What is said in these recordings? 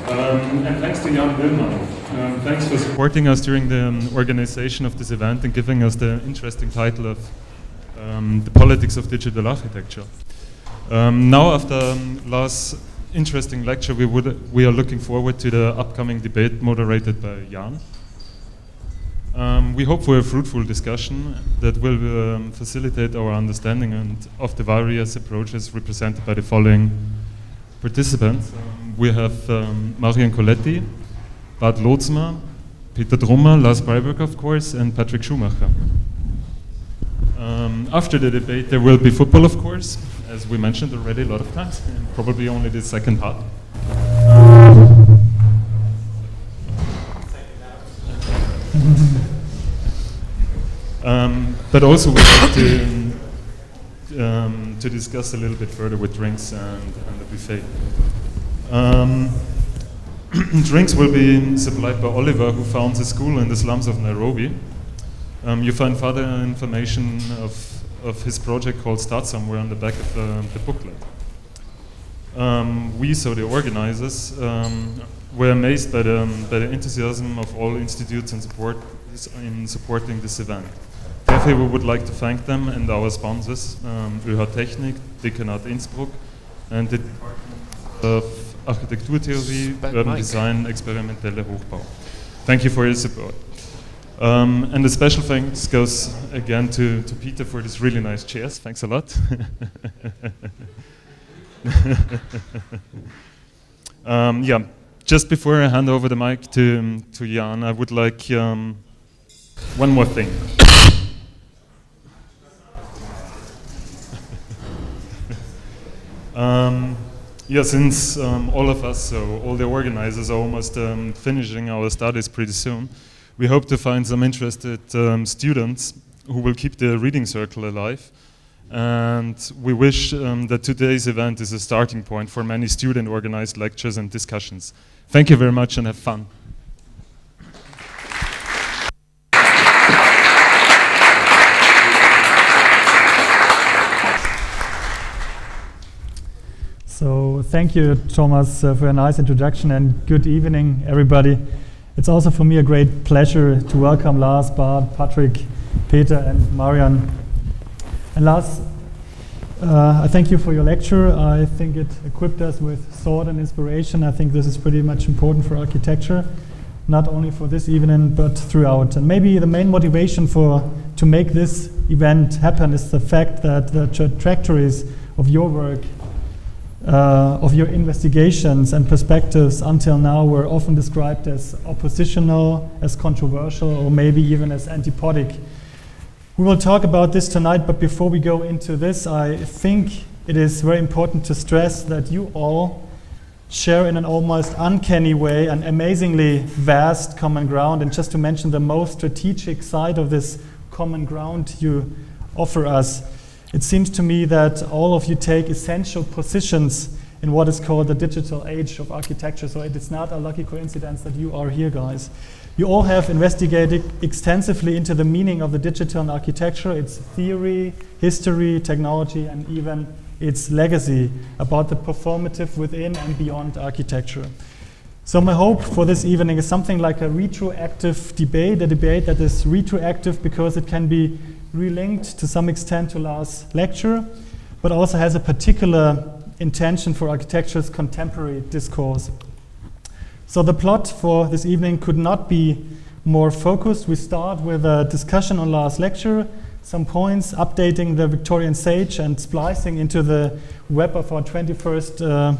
And thanks to Jan Willmann. Thanks for supporting us during the organization of this event and giving us the interesting title of The Politics of Digital Architecture. Now, after Lars' interesting lecture, we are looking forward to the upcoming debate moderated by Jan. We hope for a fruitful discussion that will facilitate our understanding of the various approaches represented by the following participants. We have Marion Coletti, Bart Lotzma, Peter Drummer, Lars Spuybroek, of course, and Patrick Schumacher. After the debate, there will be football, of course, as we mentioned already a lot of times, and probably only the second part. But also we have to discuss a little bit further with drinks and the buffet. Drinks will be supplied by Oliver, who founds a school in the slums of Nairobi. You find further information of his project called Start Somewhere on the back of the booklet. We, so the organizers, were amazed by the enthusiasm of all institutes in supporting this event. Therefore, we would like to thank them and our sponsors, ÖH Technik, Dekanat Innsbruck, and the Department of Architekturtheorie, Urban Design, Experimentelle Hochbau. Thank you for your support. And a special thanks goes again to Peter for these really nice chairs. Thanks a lot. Yeah, just before I hand over the mic to Jan, I would like one more thing. Yeah, since all of us, so all the organizers, are almost finishing our studies pretty soon, we hope to find some interested students who will keep the reading circle alive. And we wish that today's event is a starting point for many student-organized lectures and discussions. Thank you very much and have fun. So thank you, Thomas, for a nice introduction, and good evening, everybody. It's also for me a great pleasure to welcome Lars, Bart, Patrick, Peter, and Marian. And Lars, I thank you for your lecture. I think it equipped us with thought and inspiration. I think this is pretty much important for architecture, not only for this evening, but throughout. And maybe the main motivation to make this event happen is the fact that the trajectories of your work, of your investigations and perspectives until now were often described as oppositional, as controversial, or maybe even as antipodic. We will talk about this tonight, but before we go into this, I think it is very important to stress that you all share in an almost uncanny way an amazingly vast common ground. And just to mention the most strategic side of this common ground you offer us, it seems to me that all of you take essential positions in what is called the digital age of architecture. So it is not a lucky coincidence that you are here, guys. You all have investigated extensively into the meaning of the digital in architecture, its theory, history, technology, and even its legacy about the performative within and beyond architecture. So my hope for this evening is something like a retroactive debate, a debate that is retroactive because it can be relinked to some extent to Lars' lecture, but also has a particular intention for architecture's contemporary discourse. So the plot for this evening could not be more focused. We start with a discussion on Lars' lecture, some points, updating the Victorian sage and splicing into the web of our 21st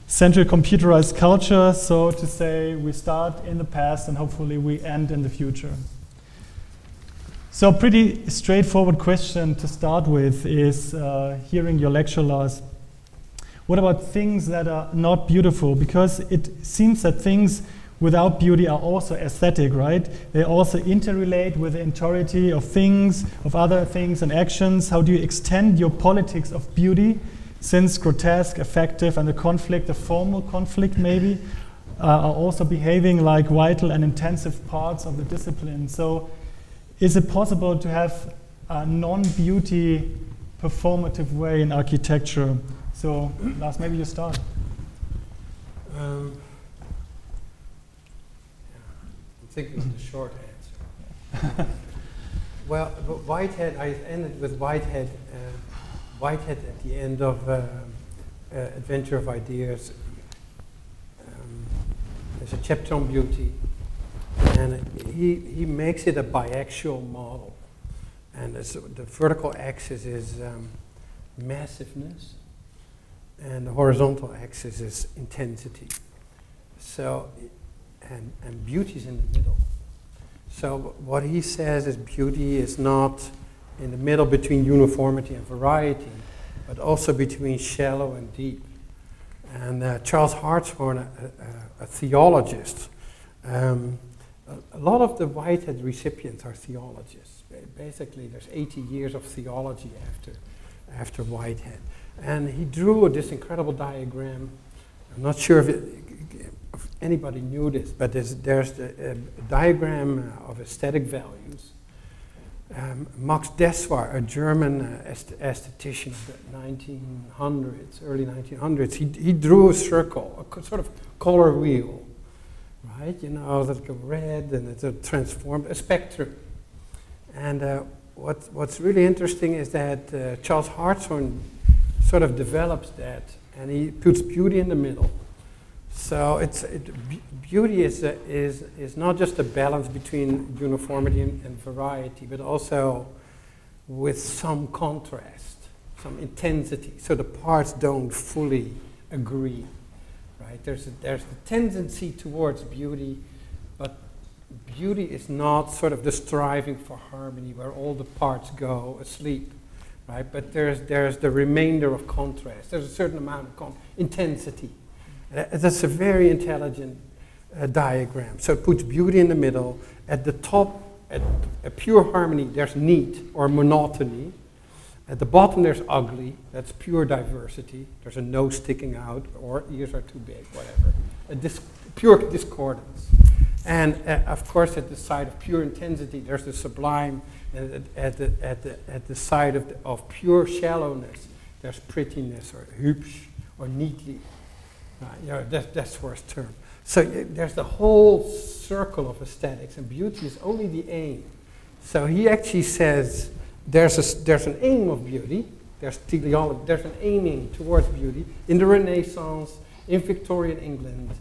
century computerized culture. So to say, we start in the past and hopefully we end in the future. So pretty straightforward question to start with is, hearing your lecture, Lars, what about things that are not beautiful? Because it seems that things without beauty are also aesthetic, right? They also interrelate with the entirety of things, of other things and actions. How do you extend your politics of beauty, since grotesque, effective, and the conflict, the formal conflict maybe, are also behaving like vital and intensive parts of the discipline? So is it possible to have a non-beauty performative way in architecture? So, Lars, maybe you start. thinking of the short answer. Well, Whitehead, I ended with Whitehead. Whitehead at the end of Adventure of Ideas. There's a chapter on beauty, and he makes it a biaxial model. And the vertical axis is massiveness, and the horizontal axis is intensity. So, and beauty is in the middle. So what he says is beauty is not in the middle between uniformity and variety, but also between shallow and deep. And Charles Hartshorne, a theologist, a lot of the Whitehead recipients are theologists. Basically, there's 80 years of theology after Whitehead. And he drew this incredible diagram. I'm not sure if anybody knew this, but there's a diagram of aesthetic values. Max Dessoir, a German aesthetician of the 1900s, early 1900s, he drew a circle, a sort of color wheel, right? You know, like a red, and it's a transformed, a spectrum. And what's really interesting is that Charles Hartshorne sort of develops that, and he puts beauty in the middle. So beauty is not just a balance between uniformity and variety, but also with some contrast, some intensity. So the parts don't fully agree, right? There's the tendency towards beauty, but beauty is not sort of the striving for harmony where all the parts go asleep, right? But there's the remainder of contrast. There's a certain amount of intensity. That's a very intelligent diagram. So it puts beauty in the middle. At the top, at a pure harmony, there's neat or monotony. At the bottom, there's ugly. That's pure diversity. There's a nose sticking out, or ears are too big, whatever. Pure discordance. And of course, at the side of pure intensity, there's the sublime. And at the side of pure shallowness, there's prettiness or hübsch or neatly. You know, that's Dessoir's term. So there's the whole circle of aesthetics, and beauty is only the aim. So he actually says there's an aim of beauty. There's teleology. There's an aiming towards beauty in the Renaissance, in Victorian England.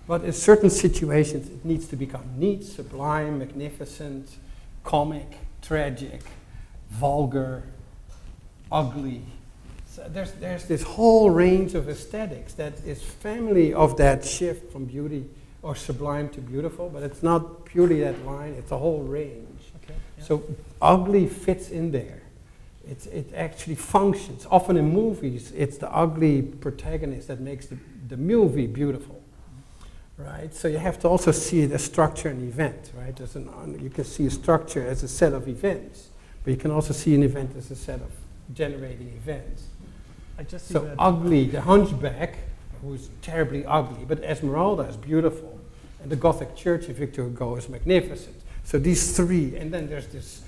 But in certain situations, it needs to become neat, sublime, magnificent, comic, tragic, vulgar, ugly. So there's this whole range of aesthetics that is family of that shift from beauty or sublime to beautiful, but it's not purely that line, it's a whole range. Okay, yeah. So ugly fits in there. It actually functions. Often in movies, it's the ugly protagonist that makes the movie beautiful. Right? So you have to also see it as structure and event, right? You can see a structure as a set of events, but you can also see an event as a set of generating events. I just see that ugly, the hunchback, who's terribly ugly, but Esmeralda is beautiful, and the Gothic church in Victor Hugo is magnificent. So these three, and then there's this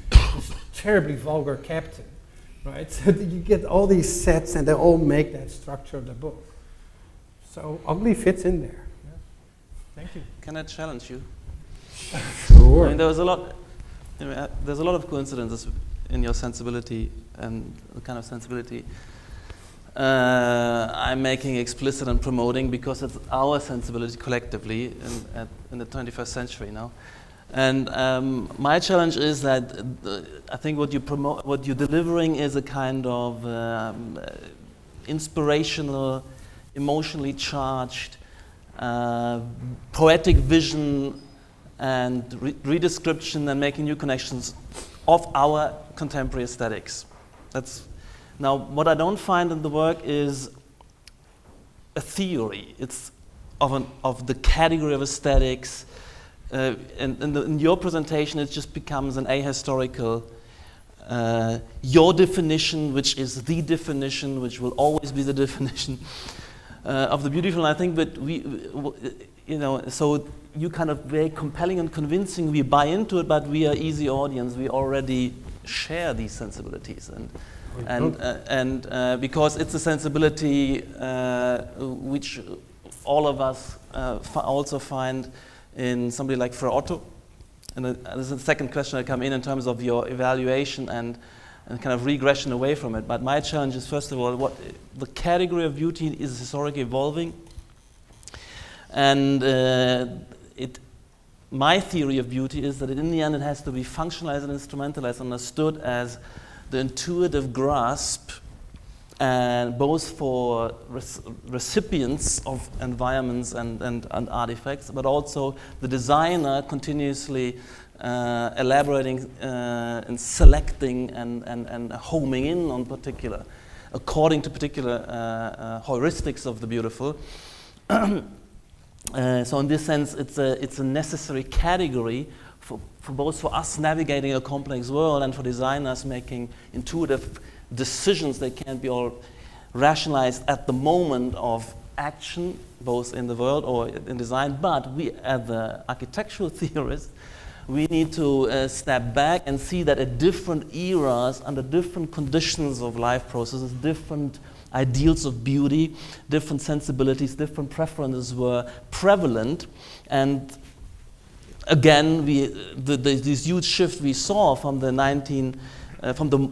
terribly vulgar captain, right? So you get all these sets, and they all make that structure of the book. So ugly fits in there. Thank you. Can I challenge you? Sure. I mean, there's a lot of coincidences in your sensibility and the kind of sensibility I'm making explicit and promoting, because it's our sensibility collectively in the 21st century now. And my challenge is that I think what you're delivering is a kind of inspirational, emotionally charged, poetic vision and redescription and making new connections of our contemporary aesthetics. Now, what I don't find in the work is a theory. It's of the category of aesthetics. In your presentation, it just becomes an ahistorical, your definition, which is the definition, which will always be the definition of the beautiful. And I think that so you kind of very compelling and convincing. We buy into it, but we are easy audience. We already share these sensibilities, and because it's a sensibility which all of us also find in somebody like Frère Otto, and there's a second question that come in terms of your evaluation and kind of regression away from it. But my challenge is, first of all, what the category of beauty is historically evolving, and my theory of beauty is that in the end it has to be functionalized and instrumentalized, understood as the intuitive grasp, and both for recipients of environments and artifacts, but also the designer continuously elaborating and selecting and homing in on particular, according to particular heuristics of the beautiful. So in this sense, it's a necessary category for both for us navigating a complex world and for designers making intuitive decisions that can't be all rationalized at the moment of action, both in the world or in design. But we, as the architectural theorists, we need to step back and see that at different eras, under different conditions of life processes, different ideals of beauty, different sensibilities, different preferences were prevalent. And again, this huge shift we saw from the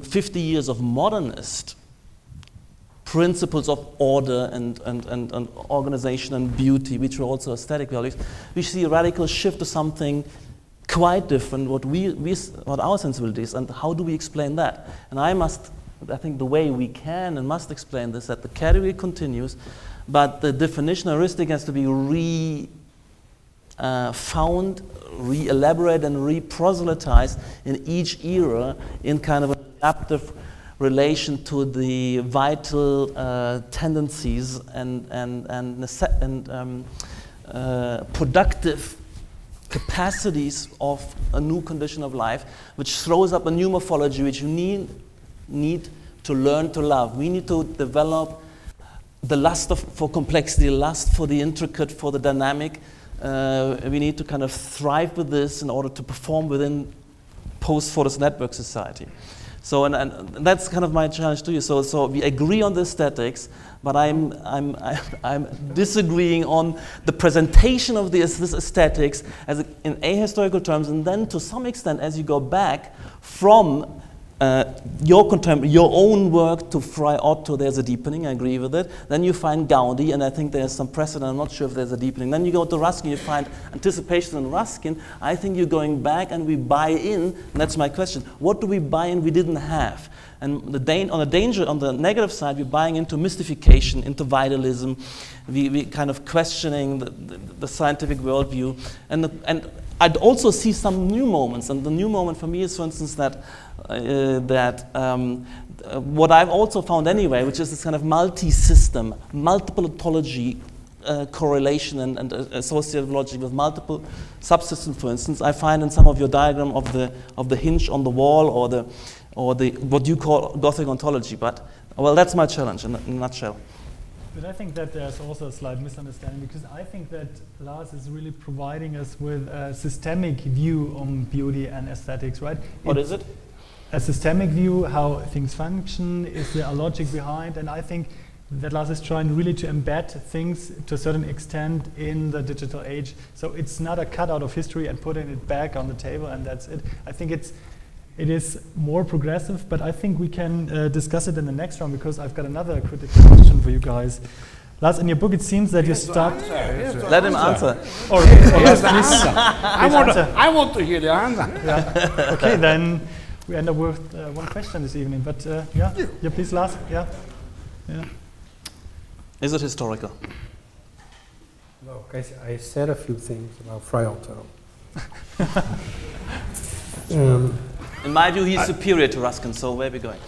50 years of modernist principles of order and organization and beauty, which were also aesthetic values, we see a radical shift to something quite different, what our sensibilities, and how do we explain that? And I think the way we can and must explain this, that the category continues, but the definition heuristic has to be found, re-elaborated, and re-proselytized in each era in kind of an adaptive relation to the vital tendencies and productive capacities of a new condition of life, which throws up a new morphology which you need to learn to love. We need to develop the lust for complexity, lust for the intricate, for the dynamic. We need to kind of thrive with this in order to perform within post-Fordist network society. So, and that's kind of my challenge to you. So we agree on the aesthetics, but I'm disagreeing on the presentation of this aesthetics as in ahistorical terms, and then to some extent, as you go back from your own work to Fray Otto, there's a deepening, I agree with it. Then you find Gaudi, and I think there's some precedent, I'm not sure if there's a deepening. Then you go to Ruskin, you find anticipation in Ruskin. I think you're going back and we buy in, and that's my question. What do we buy in we didn't have? And on the negative side, we're buying into mystification, into vitalism. We kind of questioning the scientific worldview. And I'd also see some new moments, and the new moment for me is, for instance, that what I've also found anyway, which is this kind of multi-system, multiple ontology correlation and associative logic with multiple subsystems. For instance, I find in some of your diagram of the hinge on the wall or the what you call Gothic ontology. But well, that's my challenge in a nutshell. But I think that there's also a slight misunderstanding, because I think that Lars is really providing us with a systemic view on beauty and aesthetics, right? What is it? A systemic view, how things function, is there a logic behind, and I think that Lars is trying really to embed things to a certain extent in the digital age. So it's not a cutout of history and putting it back on the table and that's it. I think it is more progressive, but I think we can discuss it in the next round, because I've got another critical question for you guys. Lars, in your book it seems that you start... Let him answer. I want to hear the answer. Yeah. Okay, then we end up with one question this evening, but yeah, please, Lars. Yeah. Is it historical? Look, I said a few things about Fray Otto. In my view, he's superior to Ruskin, so where are we going?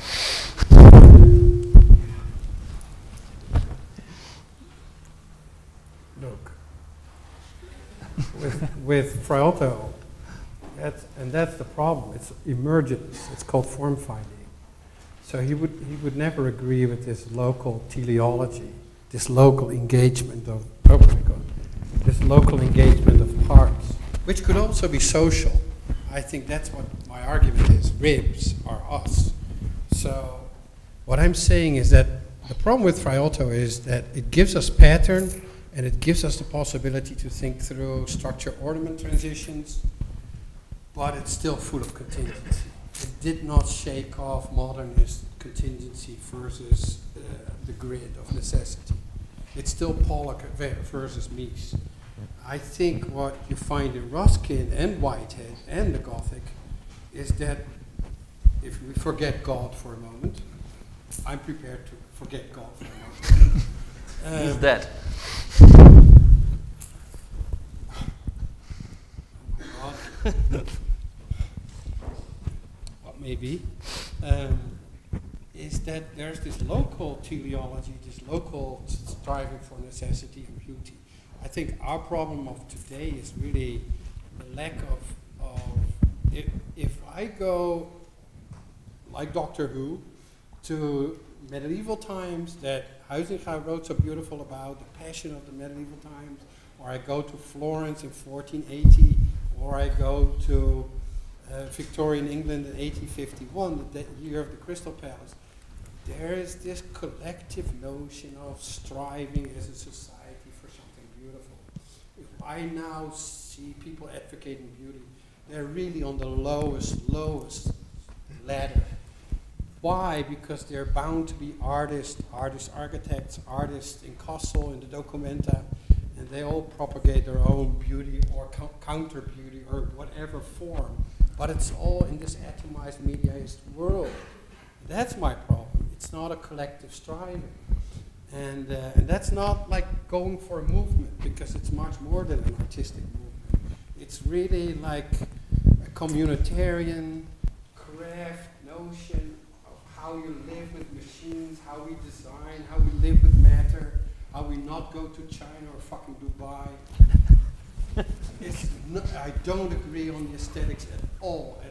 Look, with Fray Otto, that's the problem. It's emergence. It's called form finding. So he would never agree with this local teleology, this local engagement of this local engagement of parts, which could also be social. I think that's what my argument is. Ribs are us. So what I'm saying is that the problem with Fray Otto is that it gives us pattern, and it gives us the possibility to think through structure-ornament transitions, but it's still full of contingency. It did not shake off modernist contingency versus the grid of necessity. It's still Pollock versus Mies. I think what you find in Ruskin and Whitehead and the Gothic is that if we forget God for a moment, I'm prepared to forget God for a moment. He's dead. Oh my God. Well, maybe. Is that there's this local teleology, this local striving for necessity and beauty. I think our problem of today is really the lack of if I go, like Doctor Who, to medieval times that Huizinga wrote so beautiful about, the passion of the medieval times, or I go to Florence in 1480, or I go to Victorian England in 1851, the year of the Crystal Palace, there is this collective notion of striving as a society for something beautiful. If I now see people advocating beauty, they're really on the lowest ladder. Why? Because they're bound to be artists, architects, artists in Kassel, in the Documenta, and they all propagate their own beauty or counter beauty or whatever form. But it's all in this atomized mediaist world. That's my problem. It's not a collective striving. And that's not like going for a movement, because it's much more than an artistic movement. It's really like a communitarian craft notion of how you live with machines, how we design, how we live with matter, how we not go to China or fucking Dubai. I don't agree on the aesthetics at all.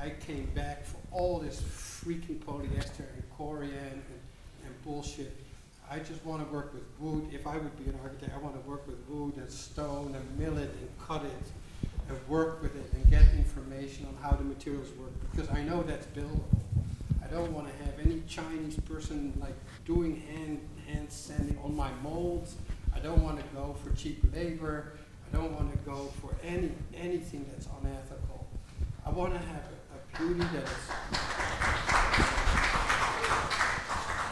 I came back for all this freaking polyester and corian and bullshit. I just want to work with wood. If I would be an architect, I want to work with wood and stone and mill it and cut it and work with it and get information on how the materials work, because I know that's buildable. I don't want to have any Chinese person like doing hand sanding on my molds. I don't want to go for cheap labor. I don't want to go for anything that's unethical. I want to have a beauty that is.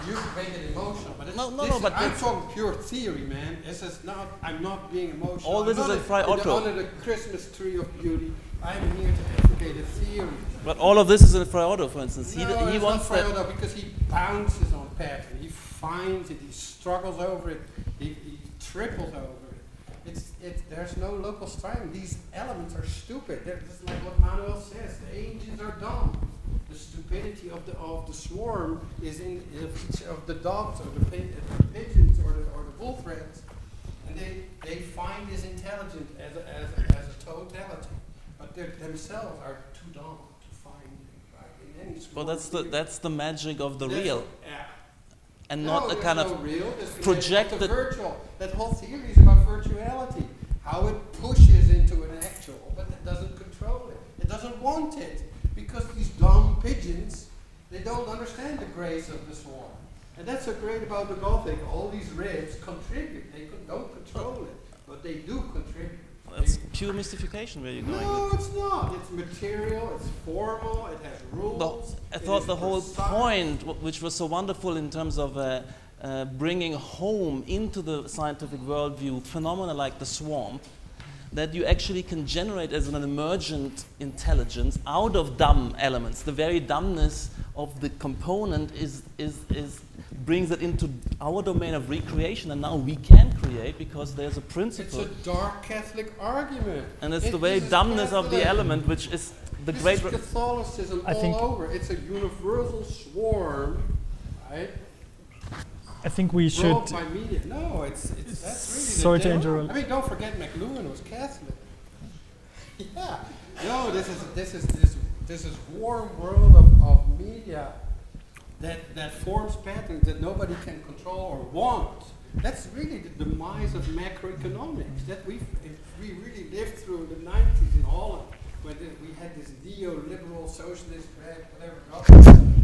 You make it emotional, but but I'm talking pure theory, man. This is not. I'm not being emotional. All this is in Frei Otto. Under the Christmas tree of beauty, I'm here to advocate a theory. But all of this is in Frei Otto, for instance. He wants Frei Otto because he bounces on pattern. He finds it. He struggles over it. He triples over it. There's no local striving. These elements are stupid. They're just like what Manuel says. The ancients are dumb. The stupidity of the swarm is in each of the dogs or the pigeons or the bull threads, and they find this intelligent as a totality, but they themselves are too dumb to find it, right? In any swarm. Well, that's the magic of the real. Yeah. And not a kind of real. projected. Virtual. That whole theory is about virtuality. How it pushes into an actual, but it doesn't control it. It doesn't want it. Because these dumb pigeons, they don't understand the grace of the swarm. And that's so great about the Gothic. All these ribs contribute. They don't control it, but they do contribute. That's pure mystification where you're going. No, it's not. It's material, it's formal, it has rules. I thought the whole point, which was so wonderful in terms of bringing home into the scientific worldview phenomena like the swarm, that you actually can generate as an emergent intelligence out of dumb elements. The very dumbness of the component brings it into our domain of recreation, and now we can create because there's a principle. It's a dark Catholic argument. And it's the very dumbness of the element, which is the great. This is Catholicism all over. It's a universal swarm, right? I think we should. By media. No, that's really sorry to interrupt. I mean, don't forget McLuhan was Catholic. Yeah. No, this is warm world of media that forms patterns that nobody can control or want. That's really the demise of macroeconomics. That if we really lived through the 90s in Holland, where we had this neoliberal socialist whatever,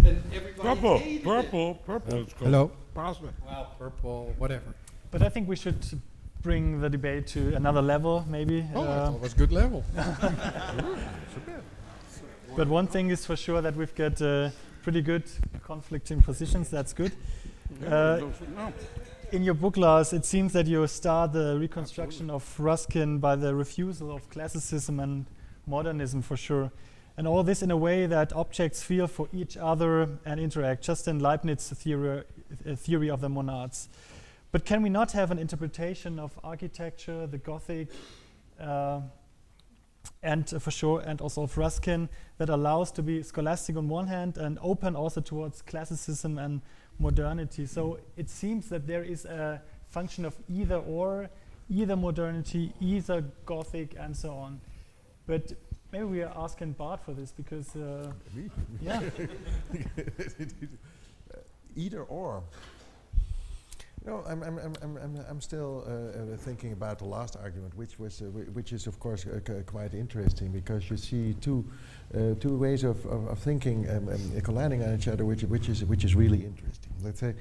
and everybody hated it. Purple. Hello. Password. Well, purple, whatever. But I think we should bring the debate to another level, maybe. Oh, I thought it was a good level. But one thing is for sure that we've got pretty good conflicting positions. That's good. In your book, Lars, it seems that you start the reconstruction of Ruskin by the refusal of classicism and modernism, for sure. And all this in a way that objects feel for each other and interact, just in Leibniz's theory of the monades. But can we not have an interpretation of architecture, the Gothic, and for sure, and also of Ruskin, that allows to be scholastic on one hand and open also towards classicism and modernity? So it seems that there is a function of either or, either modernity, either Gothic, and so on. But maybe we are asking Bart for this because, Me? yeah. Either or. No, I'm still thinking about the last argument, which is of course quite interesting, because you see two ways of thinking colliding on each other, which is really interesting. Let's say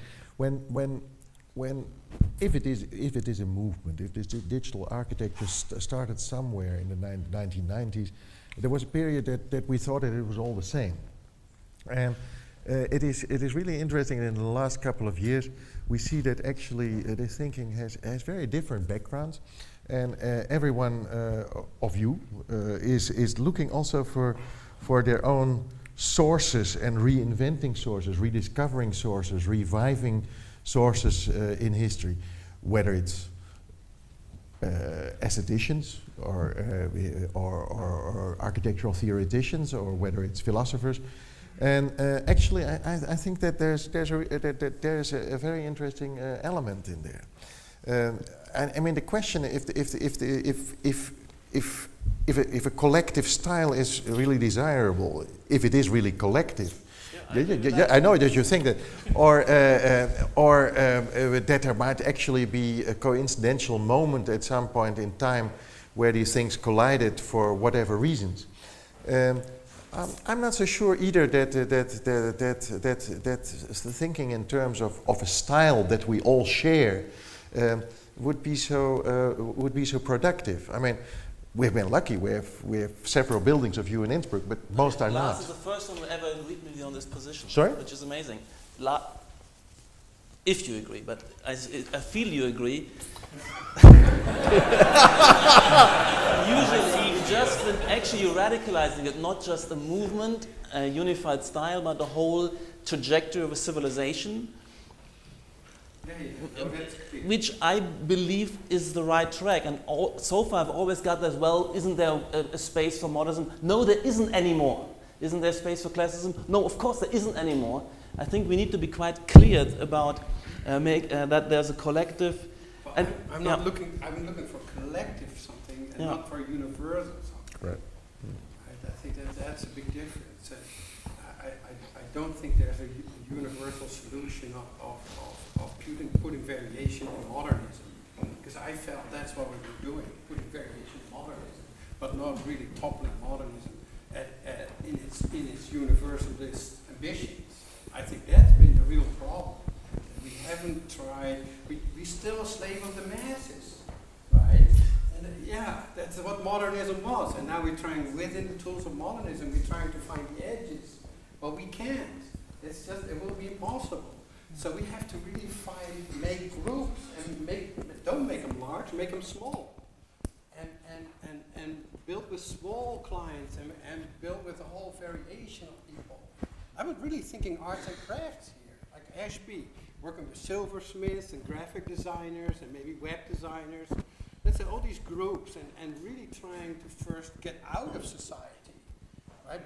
if it is a movement, if this digital architecture started somewhere in the 1990s, there was a period that we thought that it was all the same, and it is really interesting. In the last couple of years, we see that actually this thinking has very different backgrounds, and every one of you is looking also for their own sources and reinventing sources, rediscovering sources, reviving sources in history, whether it's aestheticians or architectural theoreticians, or whether it's philosophers. And actually, I think that there's a very interesting element in there. And I mean, the question if a collective style is really desirable, if it is really collective. Yeah, I know that you think that, or that there might actually be a coincidental moment at some point in time where these things collided for whatever reasons. I'm not so sure either that the thinking in terms of a style that we all share would be so productive. I mean, we've been lucky. We have several buildings of you in Innsbruck, but most are not. Lars is the first one who ever agreed with me on this position. Sorry? Which is amazing. If you agree, but I feel you agree. Usually, actually you're radicalizing it, not just a movement, a unified style, but the whole trajectory of a civilization, which I believe is the right track. And so far I've always got that, well, isn't there a space for modernism? No, there isn't anymore. Isn't there space for classicism? No, of course there isn't anymore. I think we need to be quite clear about that there's a collective. And I'm looking for collective something, and not for universal something. Right. I think that's a big difference. I don't think there's a universal solution of putting variation in modernism, because I felt that's what we were doing, putting variation in modernism, but not really toppling modernism in its universalist ambitions. I think that's been the real problem. We haven't tried. We still a slave of the masses, right? And that's what modernism was. And now we're trying, within the tools of modernism, we're trying to find the edges. But we can't. It will be impossible. So we have to really make groups, and don't make them large, make them small, and build with small clients, and build with a whole variation of people. I was really thinking arts and crafts here, like Ashby, working with silversmiths and graphic designers and maybe web designers. Let's say all these groups, and really trying to first get out of society, right?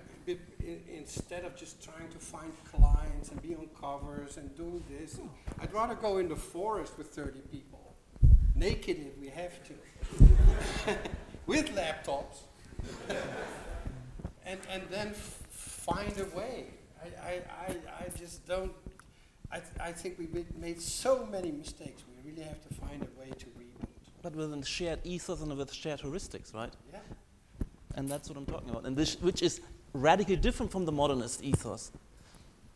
Instead of just trying to find clients and be on covers and do this. I'd rather go in the forest with 30 people, naked if we have to, with laptops, and then find a way. I just don't. I think we made so many mistakes. We really have to find a way to reboot. But with a shared ethos and with shared heuristics, right? Yeah. And that's what I'm talking about. And which is radically different from the modernist ethos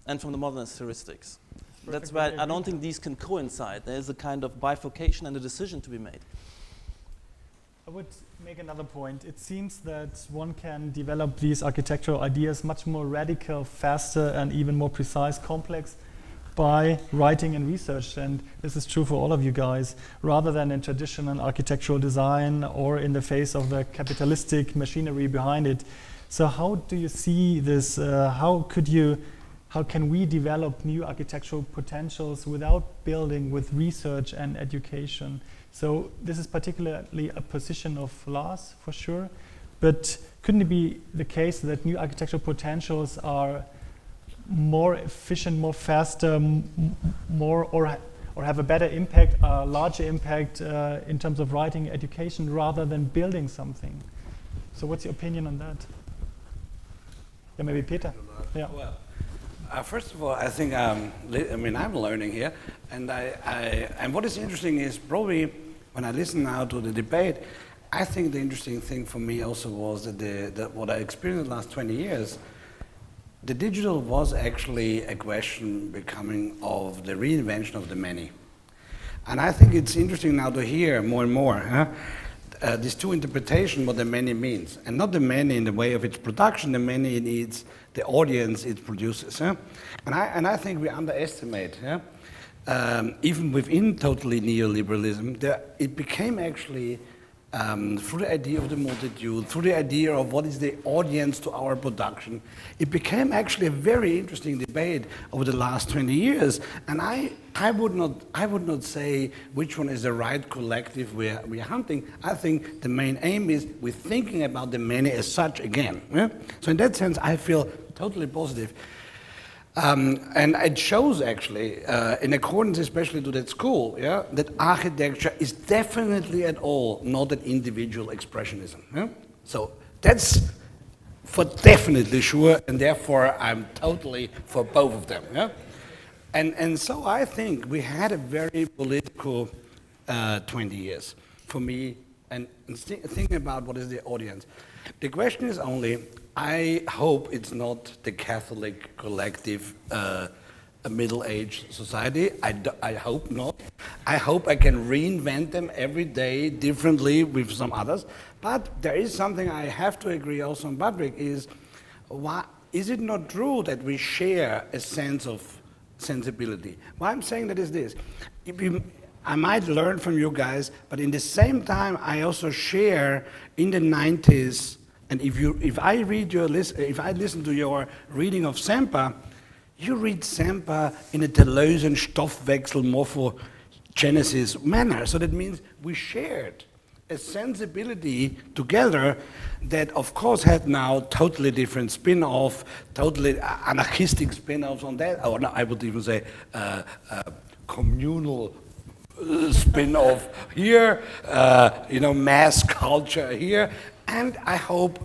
and from the modernist heuristics. That's why I don't think these can coincide. There's a kind of bifurcation and a decision to be made. I would make another point. It seems that one can develop these architectural ideas much more radical, faster, and even more precise, complex by writing and research. And this is true for all of you guys, rather than in traditional architectural design or in the face of the capitalistic machinery behind it. So how do you see this? How can we develop new architectural potentials without building with research and education? So this is particularly a position of Lars, for sure. But couldn't it be the case that new architectural potentials are more efficient, more faster, more or have a better impact, a larger impact in terms of writing education rather than building something? So what's your opinion on that? Yeah, maybe Peter. Yeah. Well, first of all, I think I'm learning here, and and what is interesting is probably when I listen now to the debate, I think the interesting thing for me also was that what I experienced in the last 20 years, the digital was actually a question becoming of the reinvention of the many, and I think it's interesting now to hear more and more. These two interpretations, what the many means, and not the many in the way of its production, the many needs the audience it produces. And I think we underestimate, even within totally neoliberalism, it became actually, through the idea of the multitude, through the idea of what is the audience to our production, it became actually a very interesting debate over the last 20 years. And I would not say which one is the right collective we are hunting. I think the main aim is we're thinking about the many as such again. So in that sense, I feel totally positive. And it shows actually, in accordance especially to that school, that architecture is definitely at all not an individual expressionism. So that's for definitely sure, and therefore I'm totally for both of them. And so I think we had a very political 20 years for me, and thinking about what is the audience. The question is only, I hope it's not the Catholic collective middle-aged society. I hope not. I hope I can reinvent them every day differently with some others. But there is something I have to agree also on Patrick is it not true that we share a sense of sensibility? Why I'm saying that is this. I might learn from you guys, but in the same time I also share in the 90s. And if I listen to your reading of Semper, you read Semper in a Deleuzean Stoffwechsel morphogenesis manner. So that means we shared a sensibility together that, of course, had now totally different spin-off, totally anarchistic spin-offs on that. Or no, I would even say communal spin-off here, mass culture here. And I hope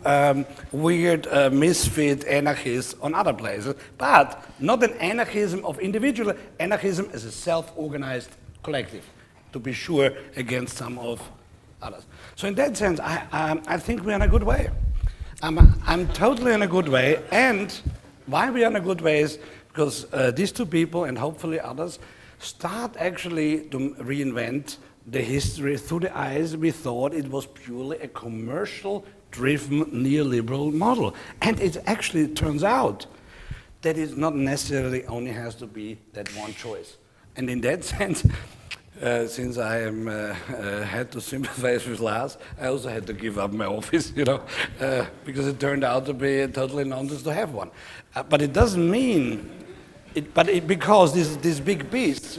weird misfit anarchists on other places, but not an anarchism of individual, anarchism as a self-organized collective, to be sure, against some of others. So in that sense, I think we're in a good way. I'm totally in a good way, and why we're in a good way is because these two people, and hopefully others, start actually to reinvent the history through the eyes we thought it was purely a commercial-driven neoliberal model. And it actually turns out that it not necessarily only has to be that one choice. And in that sense, since I had to sympathize with Lars, I also had to give up my office, because it turned out to be totally nonsense to have one. But it doesn't mean, because these big beasts,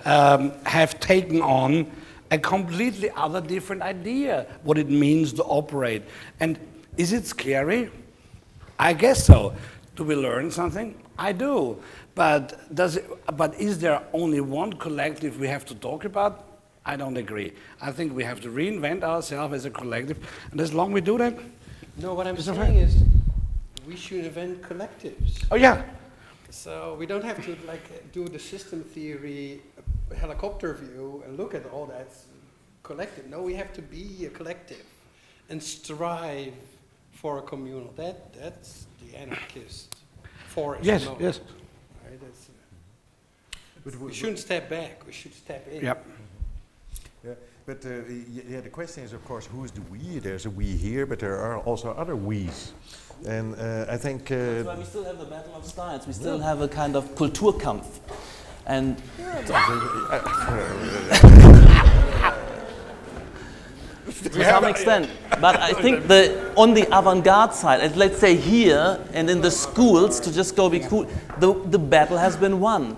have taken on a completely other different idea what it means to operate. And is it scary? I guess so. Do we learn something? I do. But is there only one collective we have to talk about? I don't agree. I think we have to reinvent ourselves as a collective, and as long as we do that. No, what I'm saying is we should invent collectives. Oh yeah. So we don't have to do the system theory helicopter view and look at all that collective. No, we have to be a collective and strive for a communal. That's the anarchist forest. Yes, mode. yes. Right? We shouldn't step back. We should step in. Yep. Yeah, but yeah, the question is, of course, who's the we? There's a we here, but there are also other we's. And I think... That's why we still have the battle of styles. We still have a kind of Kulturkampf. And to some extent. But I think on the avant-garde side, let's say here and in the schools, to just go be cool, the battle has been won.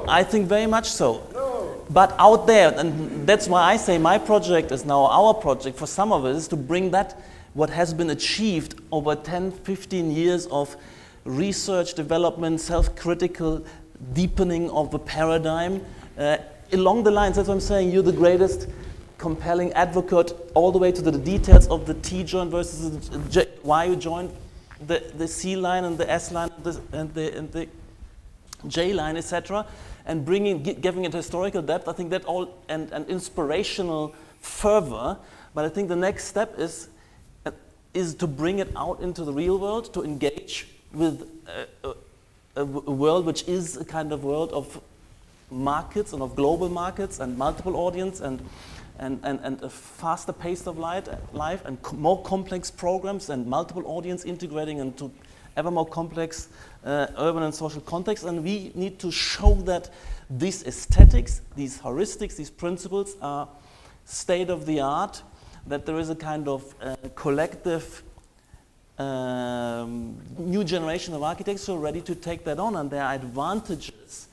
I think very much so. But out there, and that's why I say my project is now our project, for some of us, is to bring that, what has been achieved over 10, 15 years of research, development, self-critical deepening of the paradigm, along the lines, that's what I'm saying, you're the greatest compelling advocate all the way to the details of the T joint versus the J, why you joined the C line and the S line and the J line, etc., and giving it historical depth. I think that all and inspirational fervor. But I think the next step is to bring it out into the real world, to engage with a world which is a kind of world of markets and of global markets and multiple audience and a faster pace of life and more complex programs and multiple audience integrating into ever more complex urban and social contexts. And we need to show that these aesthetics, these heuristics, these principles are state of the art, that there is a kind of collective new generation of architects who are ready to take that on, and there are advantages,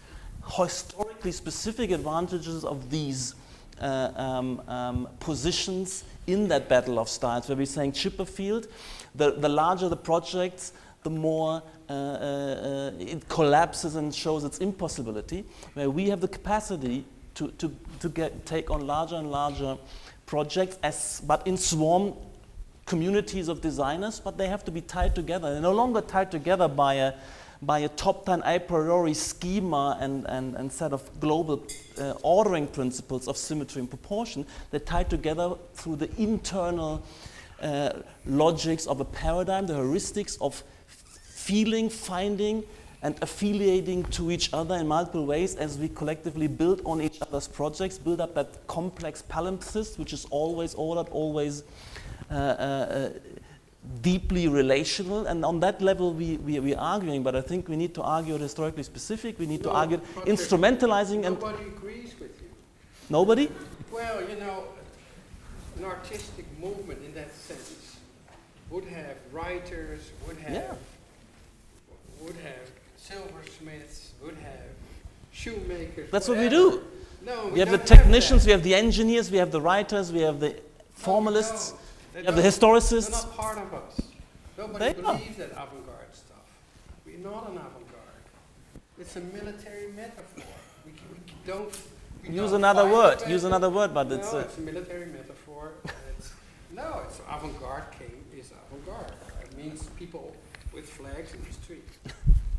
historically specific advantages of these positions in that battle of styles, where we're saying Chipperfield, the larger the projects, the more it collapses and shows its impossibility, where we have the capacity to take on larger and larger projects, but in swarm communities of designers, but they have to be tied together. They're no longer tied together by a top-down a priori schema and set of global ordering principles of symmetry and proportion. They're tied together through the internal logics of a paradigm, the heuristics of feeling, finding, and affiliating to each other in multiple ways as we collectively build on each other's projects, build up that complex palimpsest, which is always ordered, always deeply relational. And on that level we're arguing, but I think we need to argue it historically specific, we need to argue instrumentalizing. Nobody agrees with you. Nobody? Well, you know, an artistic movement in that sense would have writers, would have silversmiths, would have shoemakers. That's whatever. what we do. No, we have the don't technicians, have we have the engineers, we have the writers, we have the formalists, we we have the historicists. They're not part of us. Nobody believes that avant-garde stuff. We're not an avant-garde. It's a military metaphor. We don't use another word. Use another word, but it's a military metaphor. It's avant-garde is avant-garde. It means people with flags in the street.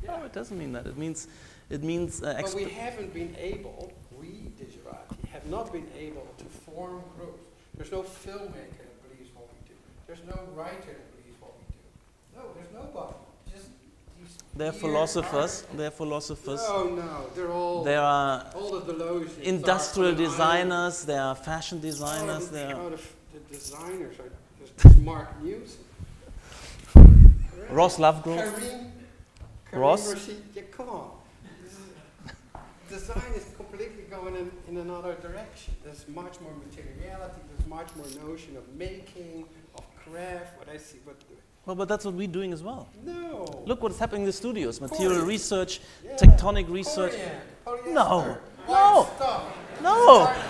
Yeah. No, it doesn't mean that. It means but we haven't been able, we Digerati, have not been able to form groups. There's no filmmaker that believes what we do. There's no writer that believes what we do. No, there's nobody. Just these they're philosophers. They're philosophers. No, they're all. There are all the Deleuze industrial designers. There are fashion designers. The designers are just Mark News. Ross Lovegrove. Karim Ross. Rashid, yeah, come on. Design is completely going in another direction. There's much more materiality. There's much more notion of making, of craft. What I see, Well, but that's what we're doing as well. No. Look what's happening in the studios. Material Coriander. research, Yeah. tectonic research. Polyester. No. White stuff. No. White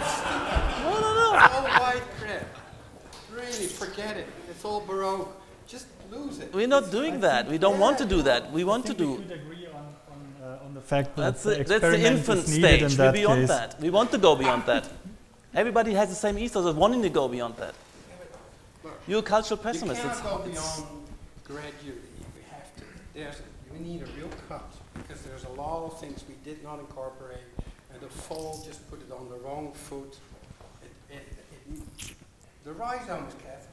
No. It's all white crap. Really, forget it. It's all Baroque. Just lose it. We're not doing that. We don't want to do that. We want to do. We could agree on the fact that That's the infant stage. We're beyond that. We want to go beyond that. Everybody has the same ethos of wanting to go beyond that. You're a cultural pessimist. We cannot go beyond gradually. We have to. We need a real cut because there's a lot of things we did not incorporate, and the fall just put it on the wrong foot. The rhizome is Catholic.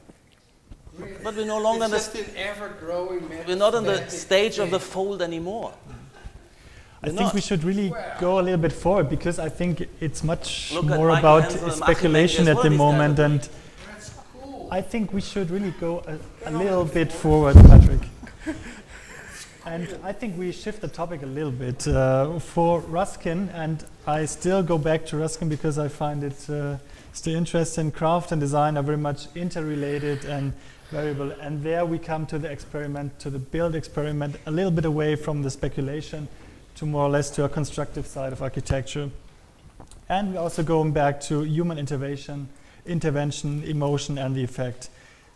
Really. But we're no longer it's just an ever-growing. We're not on the stage of the fold anymore. I think we should really go a little bit forward, because I think it's much more Michael about Hensel and speculation Achim at the Mendes, what moment, is and I think we should really go a little bit forward, Patrick. And I think we shift the topic a little bit for Ruskin, and I still go back to Ruskin because I find it still interesting. Craft and design are very much interrelated and variable, and there we come to the experiment, to the build experiment, a little bit away from the speculation to more or less to a constructive side of architecture. And we're also going back to human intervention, emotion, and the effect.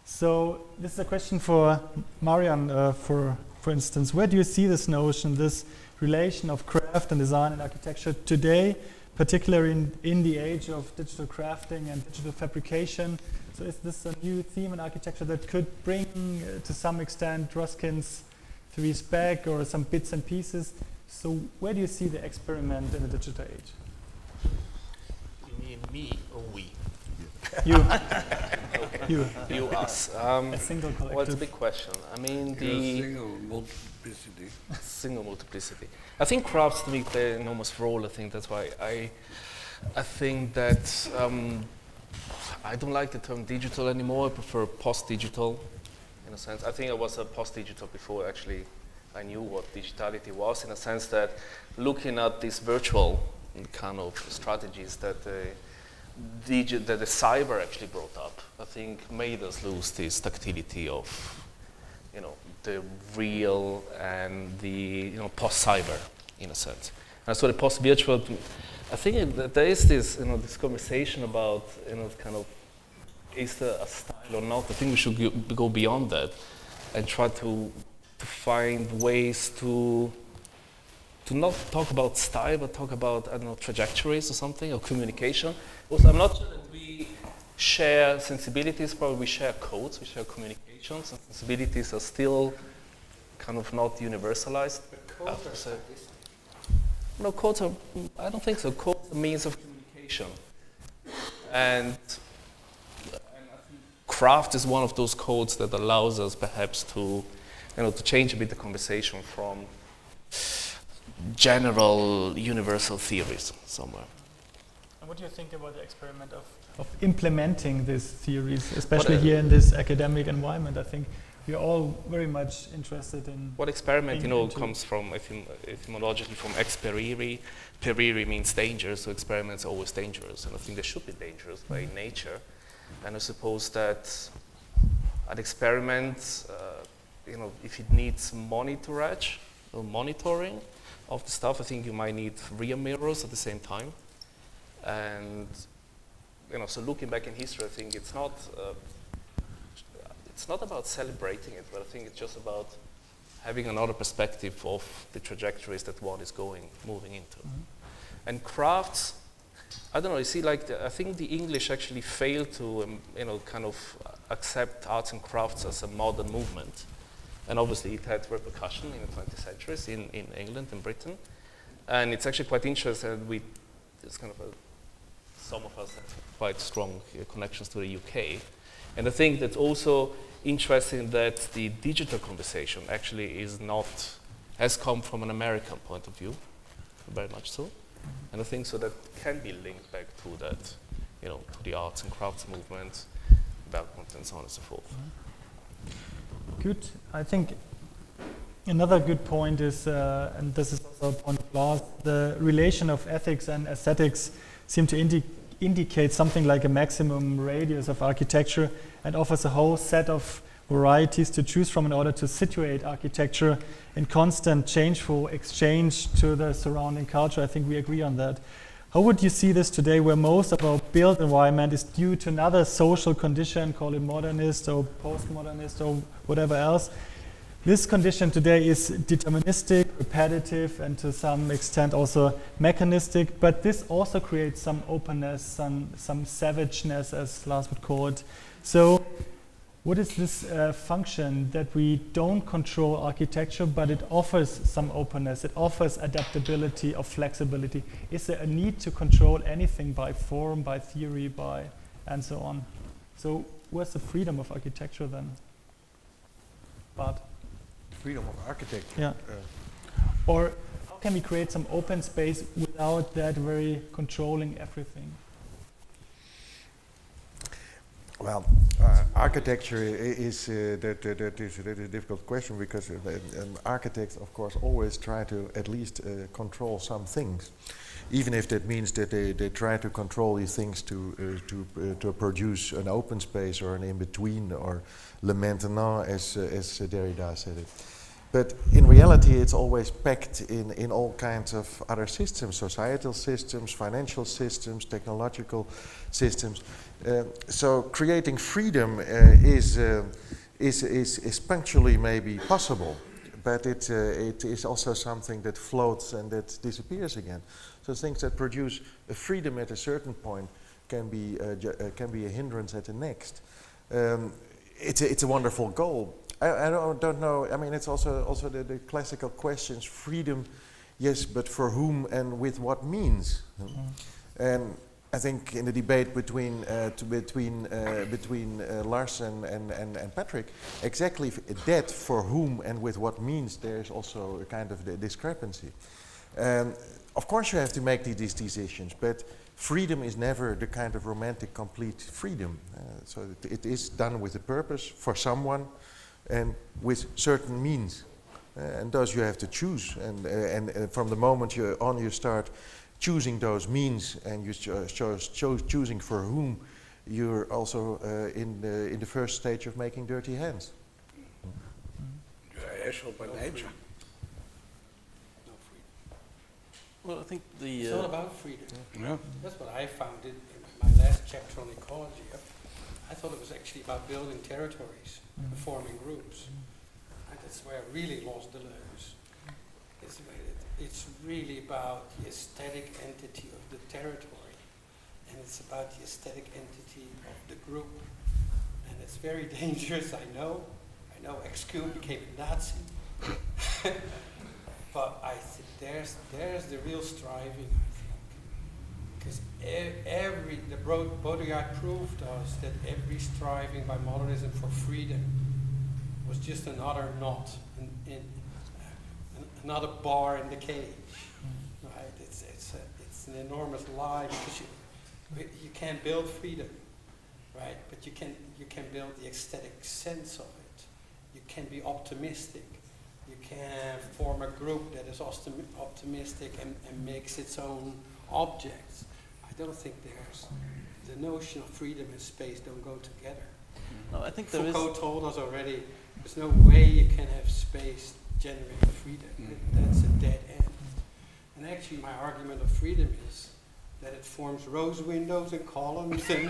So this is a question for Marian, for instance. Where do you see this notion, this relation of craft and design and architecture today, particularly in the age of digital crafting and digital fabrication? So is this a new theme in architecture that could bring, to some extent, Ruskin's theories back, or some bits and pieces? So where do you see the experiment in the digital age? You mean me or we? You. Okay. You, us. A single collective. Well, it's a big question. I mean, single multiplicity. Single multiplicity. I think crafts to me play an enormous role. I think that's why I think that I don't like the term digital anymore. I prefer post-digital, in a sense. I think I was a post-digital before actually I knew what digitality was, in a sense that looking at these virtual kind of strategies that the cyber actually brought up, I think made us lose this tactility of, the real and the, post-cyber, in a sense. And so the post-virtual, I think that there is this, this conversation about, kind of, is there a style or not? I think we should go beyond that and try to find ways to not talk about style, but talk about, I don't know, trajectories or something, or communication. Also, I'm not sure that we share sensibilities, probably we share codes, we share communications, and sensibilities are still kind of not universalized. No, codes are, I don't think so. Codes are means of communication. And I think craft is one of those codes that allows us perhaps to, to change a bit the conversation from general universal theories somewhere. And what do you think about the experiment of implementing these theories, especially here in this academic environment? I think we're all very much interested in... What experiment, comes from, etymologically from ex periri. Periri means danger, so experiments are always dangerous, and I think they should be dangerous by nature. And I suppose that an experiment, if it needs monitorage or monitoring of the stuff, I think you might need rear mirrors at the same time. And so looking back in history, I think it's not about celebrating it, but I think it's just about having another perspective of the trajectories that one is moving into. Mm-hmm. And crafts, I don't know. You see, I think the English actually failed to, kind of accept arts and crafts as a modern movement. And obviously, it had repercussion in the 20th centuries in England and Britain. And it's actually quite interesting. It's kind of some of us have quite strong connections to the UK. And I think that's also interesting that the digital conversation actually has come from an American point of view, very much so. And I think so that can be linked back to that, to the arts and crafts movement, development, and so on and so forth. Good. I think another good point is, and this is also a point of Lars, the relation of ethics and aesthetics seem to indicate something like a maximum radius of architecture, and offers a whole set of varieties to choose from in order to situate architecture in constant changeful exchange to the surrounding culture. I think we agree on that. How would you see this today, where most of our built environment is due to another social condition, call it modernist or post-modernist or whatever else? This condition today is deterministic, repetitive, and to some extent also mechanistic, but this also creates some openness, some savageness, as Lars would call it. So what is this function that we don't control architecture, but it offers some openness, it offers adaptability or flexibility? Is there a need to control anything by form, by theory, and so on? So where's the freedom of architecture then? Bart? Freedom of architecture. Yeah. Or how can we create some open space without that very controlling everything? Well, architecture is that is a difficult question, because architects, of course, always try to at least control some things, even if that means that they try to control these things to produce an open space or an in-between or le maintenant, as Derrida said it. But in reality, it's always packed in all kinds of other systems, societal systems, financial systems, technological systems. So creating freedom is punctually maybe possible, but it is also something that floats and that disappears again. So things that produce a freedom at a certain point can be a hindrance at the next. It's a wonderful goal. I don't know. I mean, it's also the classical questions: freedom, yes, but for whom and with what means? And I think in the debate between Lars and Patrick, exactly that, for whom and with what means, there is also a kind of discrepancy. Of course, you have to make these decisions, but freedom is never the kind of romantic, complete freedom. So it is done with a purpose for someone, and with certain means, and those you have to choose. And from the moment you start choosing those means, and you choosing for whom, you're also in the first stage of making dirty hands. By nature. No freedom. Well, I think It's all about freedom. Yeah. That's what I found in my last chapter on ecology. I thought it was actually about building territories, forming groups. And that's where I really lost the lose. It's really about the aesthetic entity of the territory, and it's about the aesthetic entity of the group. And it's very dangerous, I know. I know XQ became a Nazi. But I think there's the real striving, I think. Because Baudrillard proved us that every striving by modernism for freedom was just another knot, another bar in the cage. Right? It's an enormous lie, because you can't build freedom, right? But you can build the aesthetic sense of it. You can be optimistic. You can form a group that is optimistic and makes its own objects. I don't think the notion of freedom and space don't go together. No, I think Foucault told us already, there's no way you can have space generate freedom. That's a dead end. And actually my argument of freedom is that it forms rose windows and columns and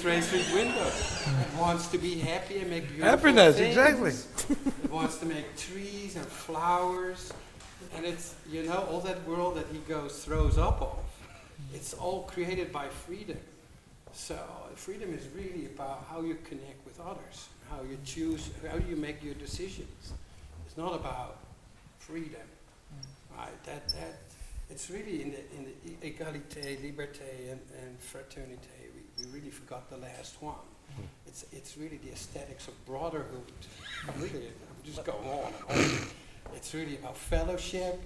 transient windows. It wants to be happy and make beautiful Happiness, things. exactly. It wants to make trees and flowers. And it's, all that world that he throws up of, it's all created by freedom. So freedom is really about how you connect with others, how you choose, how you make your decisions. It's not about freedom, right? It's really in the égalité, liberté, and fraternité. We really forgot the last one. It's really the aesthetics of brotherhood. I'm just going on and on. It's really about fellowship,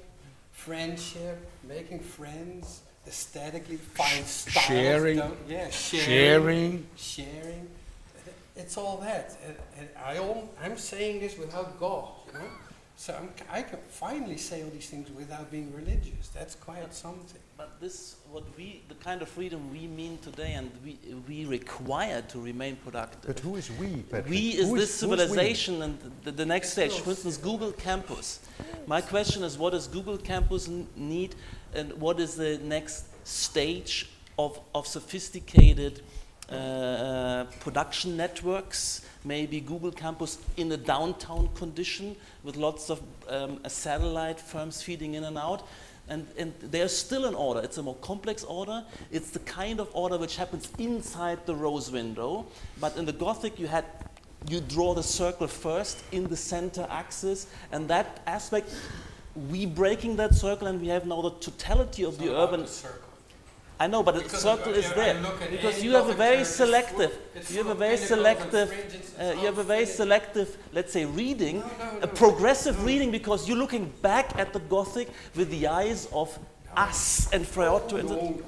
friendship, making friends, aesthetically find styles. Sharing. It's all that. And I'm saying this without God, So I can finally say all these things without being religious. That's quite something. But the kind of freedom we mean today, and we require to remain productive. But who is we, Patrick? We is this civilization, and the next stage. For instance, Google Campus. My question is, what does Google Campus need, and what is the next stage of sophisticated production networks? Maybe Google Campus in a downtown condition with lots of satellite firms feeding in and out. And there's still an order. It's a more complex order. It's the kind of order which happens inside the rose window. But in the Gothic, you draw the circle first in the center axis, and that aspect, we breaking that circle, and we have now the totality of the urban. I know, but the circle is there because you have a very selective. You have a very selective. You have a very selective, let's say, reading, a progressive reading, because you're looking back at the Gothic with the eyes of us and Freud. And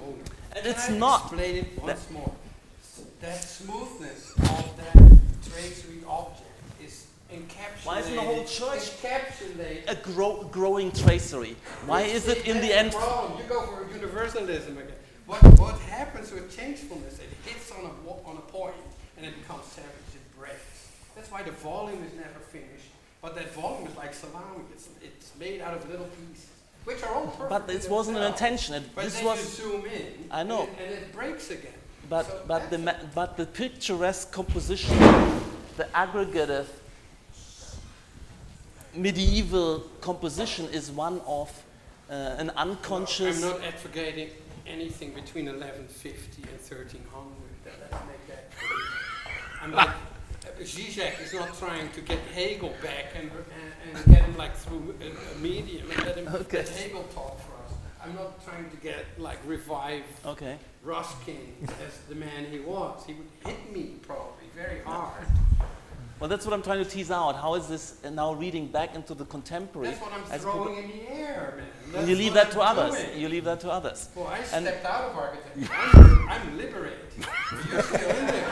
it's not. Explain it once more. That smoothness of that tracery object is encapsulated. Why isn't the whole church encapsulated a growing tracery? Why is it in the end? You go for universalism again. What happens with changefulness? It hits on a point and it becomes savage. It breaks. That's why the volume is never finished. But that volume is like salami. It's made out of little pieces, which are all perfect. But this wasn't an intention. But this then was. you zoom in. I know. And it breaks again. But the picturesque composition, the aggregative medieval composition is one of an unconscious. I'm not advocating anything between 1150 and 1300. Let's make that clear. I'm like, Zizek is not trying to get Hegel back and get him like through a medium and let Hegel talk for us. I'm not trying to get like revive Ruskin as the man he was. He would hit me probably very hard. Well, that's what I'm trying to tease out. How is this now reading back into the contemporary? That's what I'm throwing in the air, man. And you leave that to others. You leave that to others. Well, I stepped out of architecture. I'm liberated. You're still in there.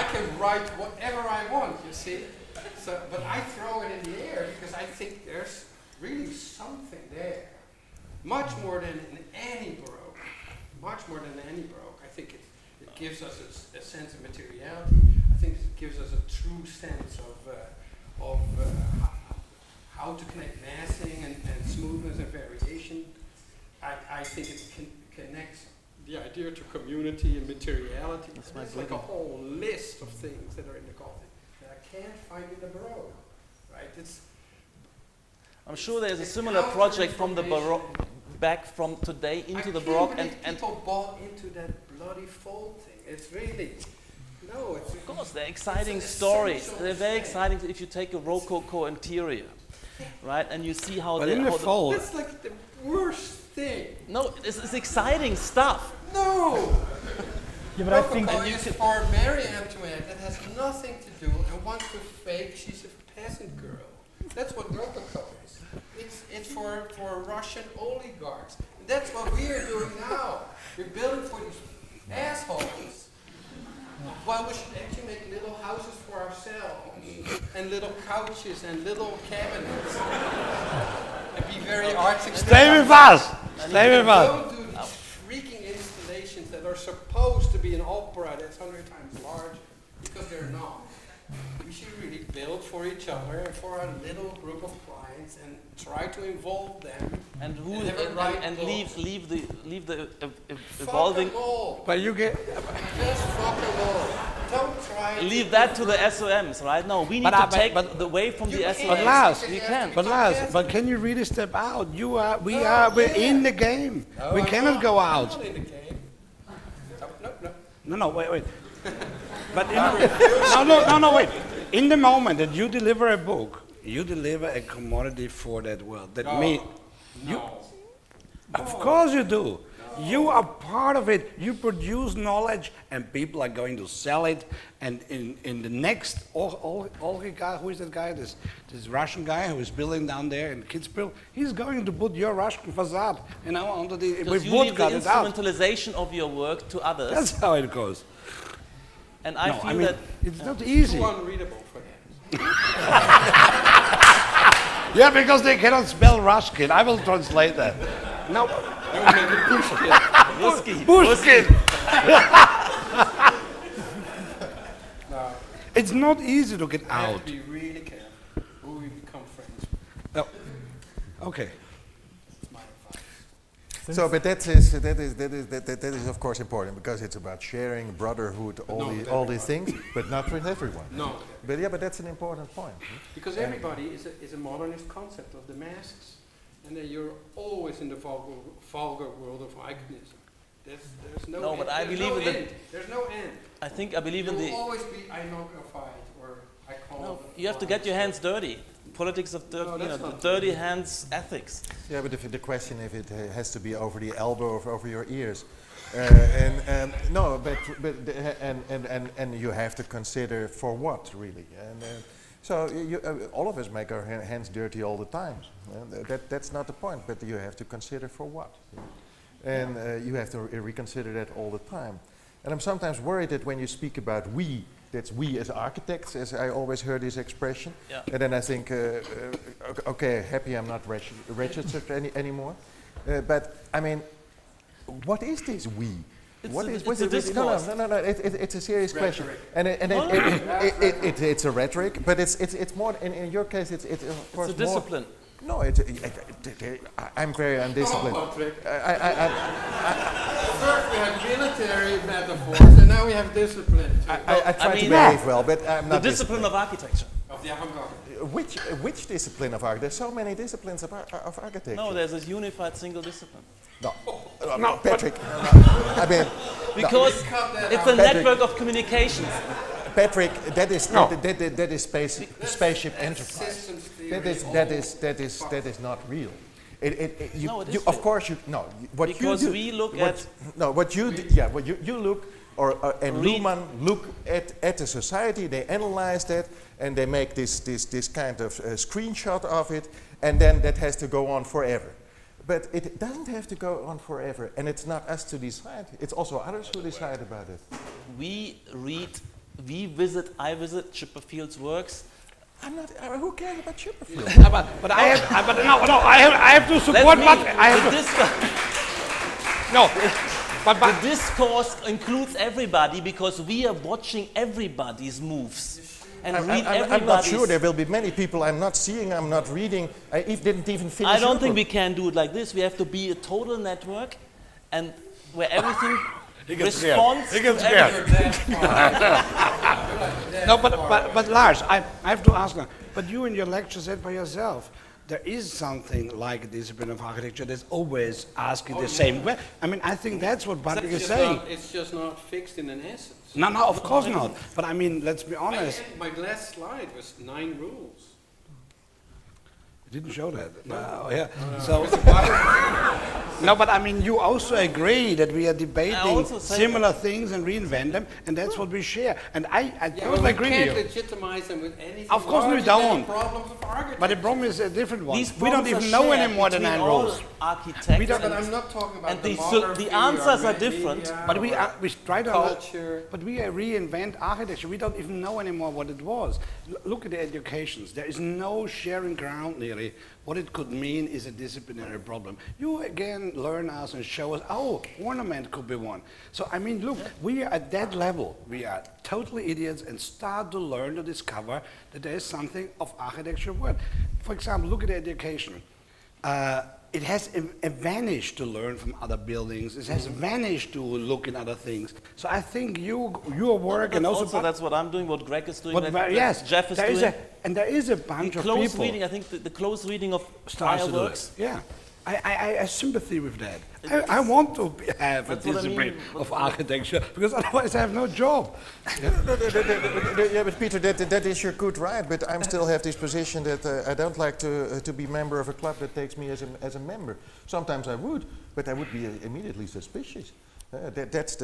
I can write whatever I want, you see. So, but I throw it in the air because I think there's really something there. Much more than in any Baroque. Much more than any Baroque. I think it gives us a sense of materiality. I think it gives us a true sense of how to connect massing and smoothness and variation. I think it connects the idea to community and materiality. It's like a whole list of things that are in the Gothic that I can't find in the Baroque. Right? I'm sure there's a similar project from the Baroque, back from today into the Baroque, and people bought into that bloody fold thing. It's really it's of course they're exciting stories. They're very exciting if you take a Rococo interior, right? And you see how in the fold. That's like the worst thing. No, it's exciting stuff. No. Yeah, but I think is for Marie Antoinette that has nothing to do and wants to fake she's a peasant girl. That's what Rococo is. It's for Russian oligarchs. And that's what we are doing now. We're building for these assholes. Well, we should actually make little houses for ourselves, and little couches and little cabinets, and be very artsy. Stay with us. Stay with us. Don't do these freaking installations that are supposed to be an opera that's 100 times larger, because they're not. We should really build for each other and for our little group of clients and try to involve them. And leave the evolving. But you get just fuck them all. Don't try. Leave that to the SOMs, right? No, we need to take the way from the SOMs. But Lars, we can. But Lars, but can you really step out? We're in the game. We cannot go out. I'm not in the game. No, wait. But wait. In the moment that you deliver a book, you deliver a commodity for that world. Of course you do. No. You are part of it. You produce knowledge, and people are going to sell it. And in the next, Olga, who is that guy? This Russian guy who is building down there in Kitzbühel. He's going to put your Russian facade, under the with you wood leave cut the it out. instrumentalization of your work to others. That's how it goes. And I feel that it's not easy. Too unreadable for them. Yeah, because they cannot spell Rushkin. I will translate that. No. Pushkin. No. It's not easy to get out. We have to be really careful who we become friends with. Okay. That's my advice. So, but that is of course important because it's about sharing, brotherhood, all these things, but not with everyone. No. But that's an important point. Because everybody is a modernist concept of the masses, and then you're always in the vulgar world of iconism. There's no. No, end. but I believe in the. There's no end. I believe in the. You'll always be iconographied or icon. No, you have to get your hands dirty. politics of the dirty hands ethics. Yeah, but if the question if it has to be over the elbow or over your ears, no, and you have to consider for what really, and so all of us make our hands dirty all the time. That's not the point, but you have to consider for what, and you have to reconsider that all the time. And I'm sometimes worried that when you speak about we, that's we as architects, as I always heard this expression. Yeah. And then I think, okay, happy I'm not registered anymore. But I mean, what is this we? It's a discourse. No, it's a serious question. And it's a rhetoric, but it's more, in your case, it's of course it's a discipline. No, I'm very undisciplined. First we had military metaphors, and now we have discipline. I try to behave well, but I'm not. The discipline of architecture. Of the avant-garde. Which discipline of architecture? There's so many disciplines of architecture. No, there's a unified single discipline. No, Patrick. I mean, because it's a network of communications. Patrick, that is spaceship enterprise. That is not real. Of course you no. What because you do, we look at what you look and Willmann look at the society. They analyze that and they make this kind of screenshot of it, and then that has to go on forever. But it doesn't have to go on forever, and it's not us to decide. It's also others who decide about it. I visit Chipperfield's works. I'm not. Who cares about Chipperfield? but I have to support the discourse includes everybody because we are watching everybody's moves. And I'm not sure. There will be many people I'm not seeing, I'm not reading. I didn't even finish. I don't think we can do it like this. We have to be a total network, and where everything responds to everything. No, but Lars, I have to ask now. But you in your lecture said by yourself, there is something like a discipline of architecture that's always asking the same way. I mean, I think that's what Patrick is saying. It's just not fixed in an essence. No, of course not. But I mean, let's be honest. My last slide was 9 rules. You didn't show that. No, yeah. So, no, but I mean, you also agree that we are debating similar things and reinvent them, and that's what we share. And I totally agree with you. We can't legitimize them with anything. Of course we don't. Problems of architecture. But the problem is a different one. We don't even know anymore the 9 rules. Architects. But I'm not talking about the answers are different. But we try to culture. But we reinvent architecture. We don't even know anymore what it was. Look at the educations. There is no sharing ground nearly. What it could mean is a disciplinary problem. You again learn us and show us, oh, ornament could be one. So I mean, look, we are at that level. We are totally idiots and start to learn to discover that there is something of architecture worth. For example, look at the education. It has vanished to learn from other buildings. It has vanished to look in other things. So I think your work and also that's what I'm doing, what Greg is doing, yes, Jeff is doing. And there is a bunch of people. Close reading, I think the close reading of prior works. Yeah, I sympathy with that. I want to have a discipline of architecture because otherwise I have no job. Yeah, but Peter, that is your good right. But I still have this position that I don't like to be member of a club that takes me as a member. Sometimes I would, but I would be immediately suspicious. That's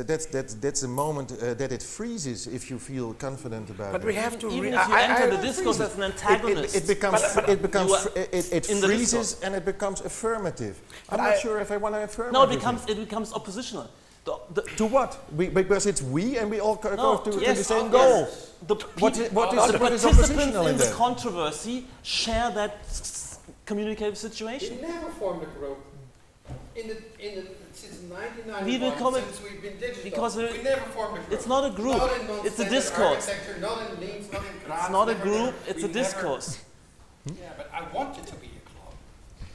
the moment that it freezes if you feel confident about it. But we have to. Even if you enter the discourse as an antagonist, it freezes and it becomes affirmative. I'm not sure if I want to affirm. No, it becomes oppositional. To what? Because it's we and we all go to the same goal. What is oppositional in this that? controversy share that communicative situation. We never formed a group. Since 1991, since we've been digital, because we never formed a group. It's not a group, it's a discourse. Not in Leeds, not in Graz, it's not a group, it's a discourse. Yeah, but I wanted to be a club.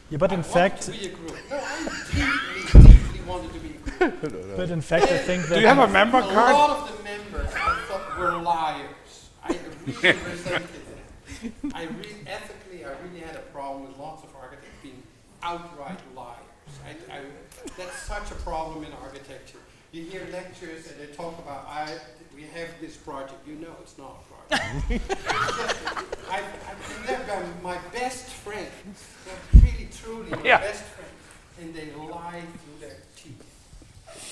Yeah, but in fact... To be a group. No, I deeply wanted to be a group. But in fact, I think that... Do you have a member card? A lot of the members I thought were liars. I really resented it. Ethically, I really had a problem with lots of architects being outright liars. That's such a problem in architecture. you hear lectures and they talk about, we have this project. You know it's not a project. They're my best friends. They're really, truly my best friends. And they lie through their teeth.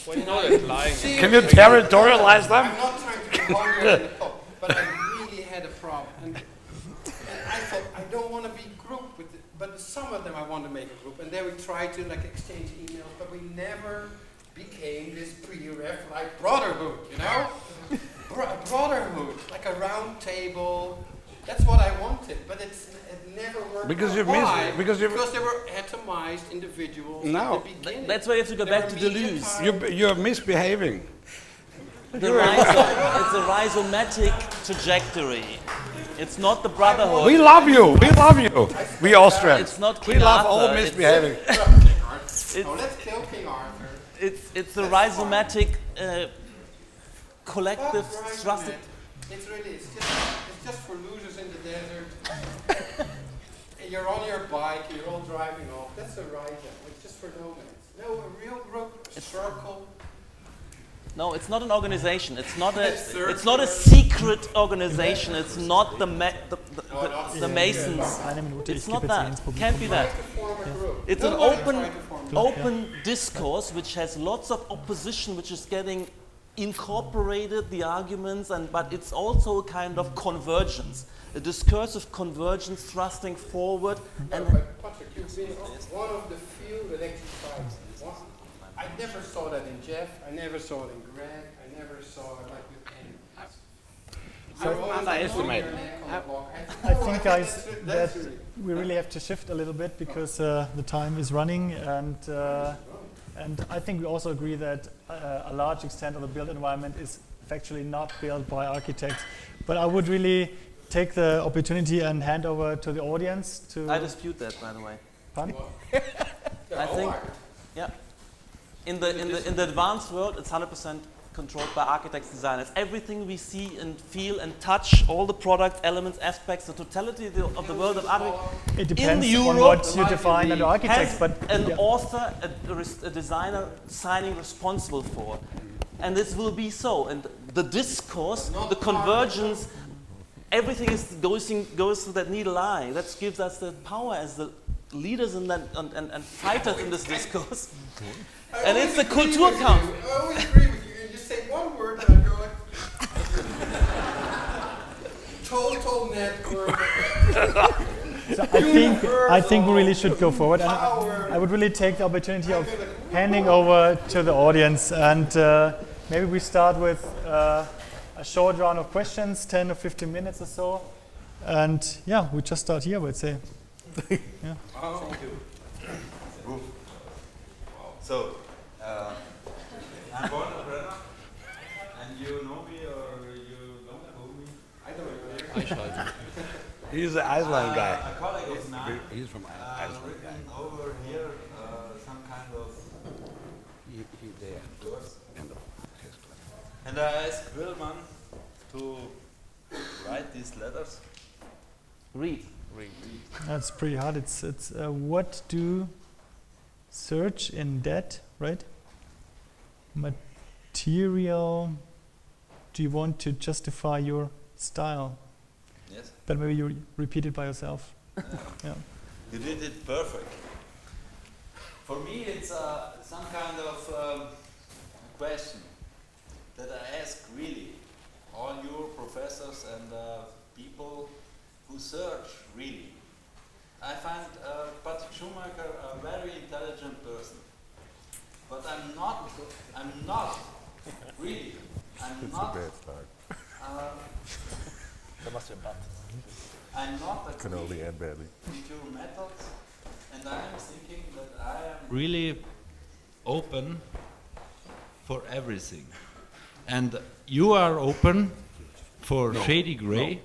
Well, you know that lying. Can you territorialize them? I'm not trying to be vulgar in the talk, but I really had a problem. And I thought, I don't want to be grouped with it, but some of them I want to make a group. And then we tried to like exchange emails, but we never became this pre-ref like brotherhood, you know? Brotherhood, like a round table. That's what I wanted, but it never worked. Because out. you've Why? because they were atomized individuals No. at the beginning. That's why you have to go back to Deleuze. You're misbehaving. It's a rhizomatic trajectory. It's not the brotherhood. We love you. We love you. We Austrians. It's not We King love Arthur, all misbehaving. Let's kill King Arthur. It's a rhizomatic collective Fuck thrusting. it's just for losers in the desert. You're on your bike, you're all driving off. That's a ride. It's just for nomads. No, a real group, a circle. No, it's not an organization. It's not a secret organization. It's not the Masons. It's not that. Can't be that. It's an open discourse which has lots of opposition, which is getting incorporated, the arguments, but it's also a kind of convergence, a discursive convergence thrusting forward. And Patrick, you've been one of the few electrified. I never saw that in Jeff. I never saw it in Greg. I never saw it like with any. So underestimate. I think, guys, that we really have to shift a little bit because the time is running, and I think we also agree that a large extent of the built environment is factually not built by architects. But I would really take the opportunity and hand over to the audience to. I dispute that, by the way. Pardon? I think, yeah. In the advanced world, it's 100% controlled by architects, designers. Everything we see and feel and touch, all the product elements, aspects, the totality of the world of architecture. It depends in Europe, on what you define under architects, but an author, a designer signing responsible for, and this will be so. And the discourse, the convergence, everything goes through that needle eye. That gives us the power as the leaders in that and fighters in this discourse. And it's the Kulturkampf. I always agree with you. You just say one word and I go like, total network. So I think we really should go forward. And I would really take the opportunity of handing over to the audience. And maybe we start with a short round of questions, 10 or 15 minutes or so. And yeah, we just start here, I would say. Yeah. Oh. Thank you. So, I'm born in Brenner, and you know me or you don't know me? I don't know. He's the Iceland guy. A colleague of mine. He's from Iceland. Written over here some kind of course. And I asked Willmann to write these letters. Read. That's pretty hard. It's what do search in that, right? Material. Do you want to justify your style? Yes. But maybe you repeat it by yourself. Yeah. You did it perfect. For me, it's some kind of question that I ask really all your professors and people who search really. I find Patrick Schumacher a very intelligent person, but I'm not really. I'm not. There must be a but. I'm not Can only end badly. with your methods, and I am thinking that I am really open for everything, and you are open for shady gray.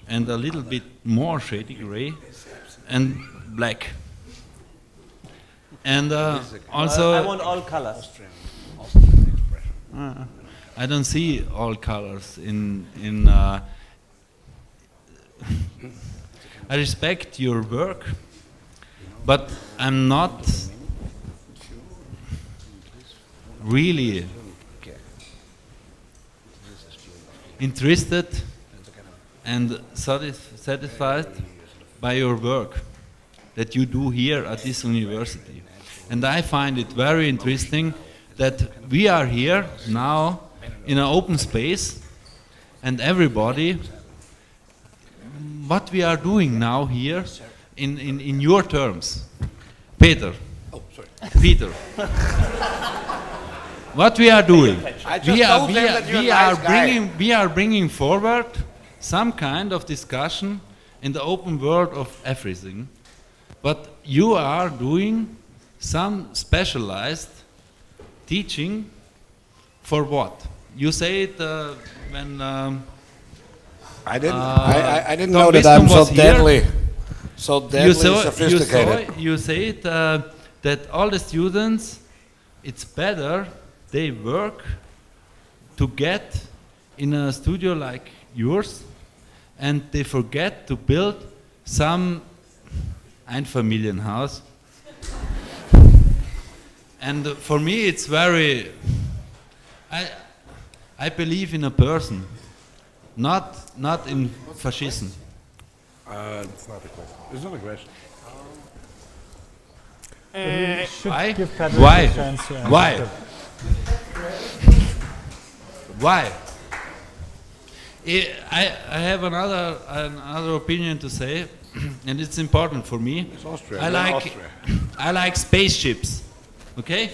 And a little bit more shady gray and black. And also, I want all colors. I don't see all colors in I respect your work, but I'm not really interested and satisfied by your work that you do here at this university. And I find it very interesting that we are here now in an open space, and everybody, what we are doing now here in your terms. Peter. Oh, sorry. Peter. What we are doing, we are bringing forward some kind of discussion in the open world of everything, but you are doing some specialized teaching for what? You say it when I didn't know that I'm so deadly sophisticated. You say it that all the students, it's better they work to get in a studio like yours, and they forget to build some Einfamilienhaus. And for me it's very, I believe in a person, not in fascism. It's not a question. It's not a question. Why? Why? Why? Why? I have another opinion to say, and it's important for me. It's Austria. I like spaceships. Okay?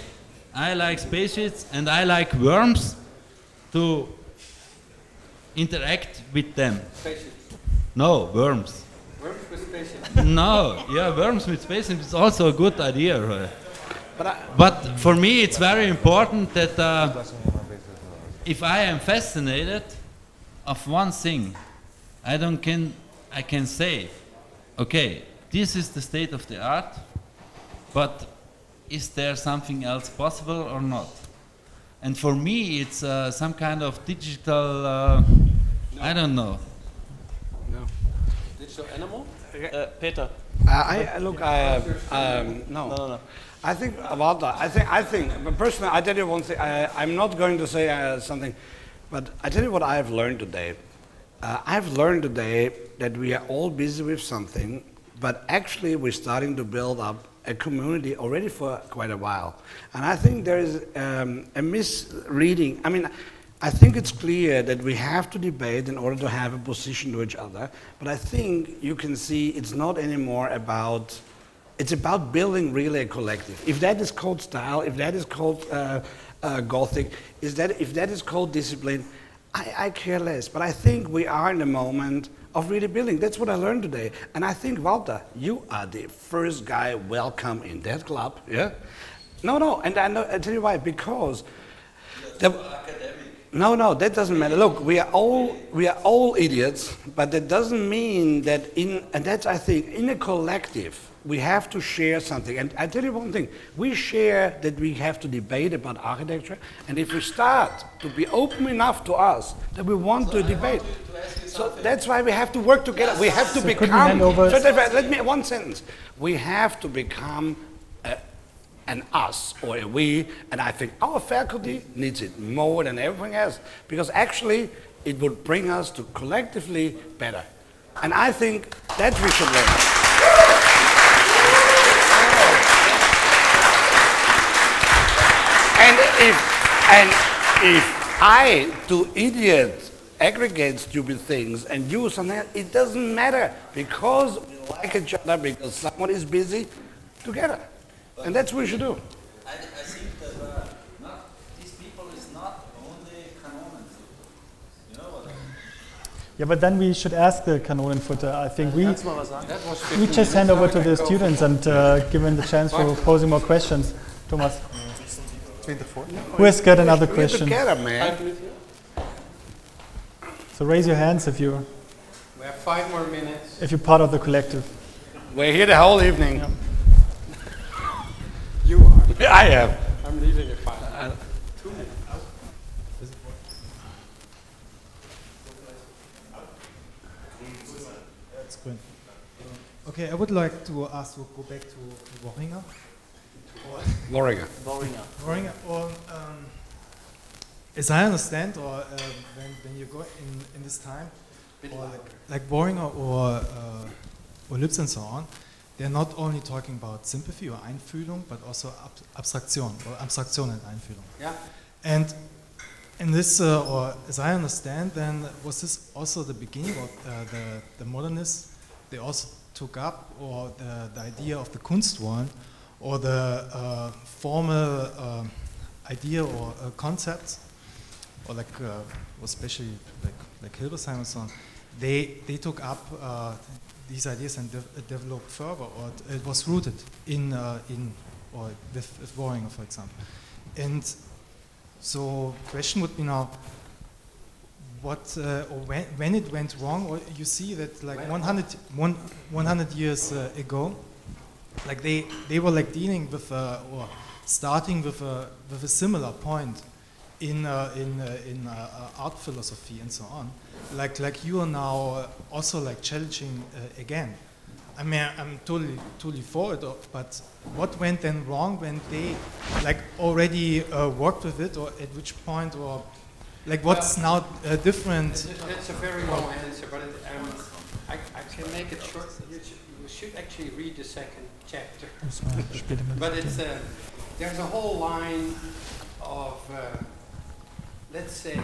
I like spaceships and I like worms to interact with them. Spaceships. No, worms. Worms with spaceships. No, yeah, worms with spaceships is also a good idea. Right? But for me it's very important that if I am fascinated of one thing, I can say, okay, this is the state of the art, but is there something else possible or not? And for me, it's some kind of digital, no. I don't know. No. Digital animal? Peter. No. I think about that. I think, but personally, I tell you one thing. I'm not going to say something, but I tell you what I've learned today. I've learned today that we are all busy with something, but actually we're starting to build up a community already for quite a while. And I think there is a misreading. I mean, I think it's clear that we have to debate in order to have a position to each other, but I think you can see it's not anymore about, it's about building really a collective. If that is called style, if that is called Gothic, if that is called discipline, I care less. But I think we are in a moment of really building. That's what I learned today. And I think, Walter, you are the first guy welcome in that club, yeah? No, and I tell you why, because no, that doesn't matter. Look, we are all idiots, but that doesn't mean that and that's, I think, in a collective, we have to share something. And I tell you one thing, we share that we have to debate about architecture, and if we start to be open enough to us that we want to debate, so that's why we have to work together. Yes. We have to become, let me, one sentence, we have to become an us or a we, and I think our faculty needs it more than everything else, because actually it would bring us to collectively better. And I think that we should learn. And if I, two idiots, aggregate stupid things and do something else, it doesn't matter, because we like each other, because someone is busy together. And that's what we should do. I think that these people is not only Kanonenfutter. You know what I mean? Yeah, but then we should ask the Kanonenfutter. I think we just hand over to the students and give them the chance for posing more questions. Thomas. Who has got another question? Together, man. So raise your hands if you. We have 5 more minutes. If you're part of the collective. We're here the whole evening. Yeah. You are. I am. I'm leaving at 5. 2 minutes. That's good. Okay, I would like to ask to go back to Worringer. Worringer. Or, as I understand, or when you go in this time, or like Boring or Lipps and so on, they're not only talking about sympathy or Einfühlung, but also Abstraktion or Abstraktion and Einfühlung. Yeah. And in this, or as I understand, then was this also the beginning of the modernists? They also took up or the idea of the Kunstwollen, or the formal idea or concepts, or like especially like Hilbersheim and so on. They took up these ideas and developed further, or it was rooted in or with Boehringer, for example. And so the question would be now, what or when it went wrong, or you see that like 100 years ago, like they were like dealing with or starting with a similar point in art philosophy and so on. Like you are now also like challenging again. I mean, I'm totally for it, but what went then wrong when they like already worked with it, or at which point, or like what's now different? That's a very long answer, but I can make it short. You should actually read the second chapter. But it's there's a whole line of let's say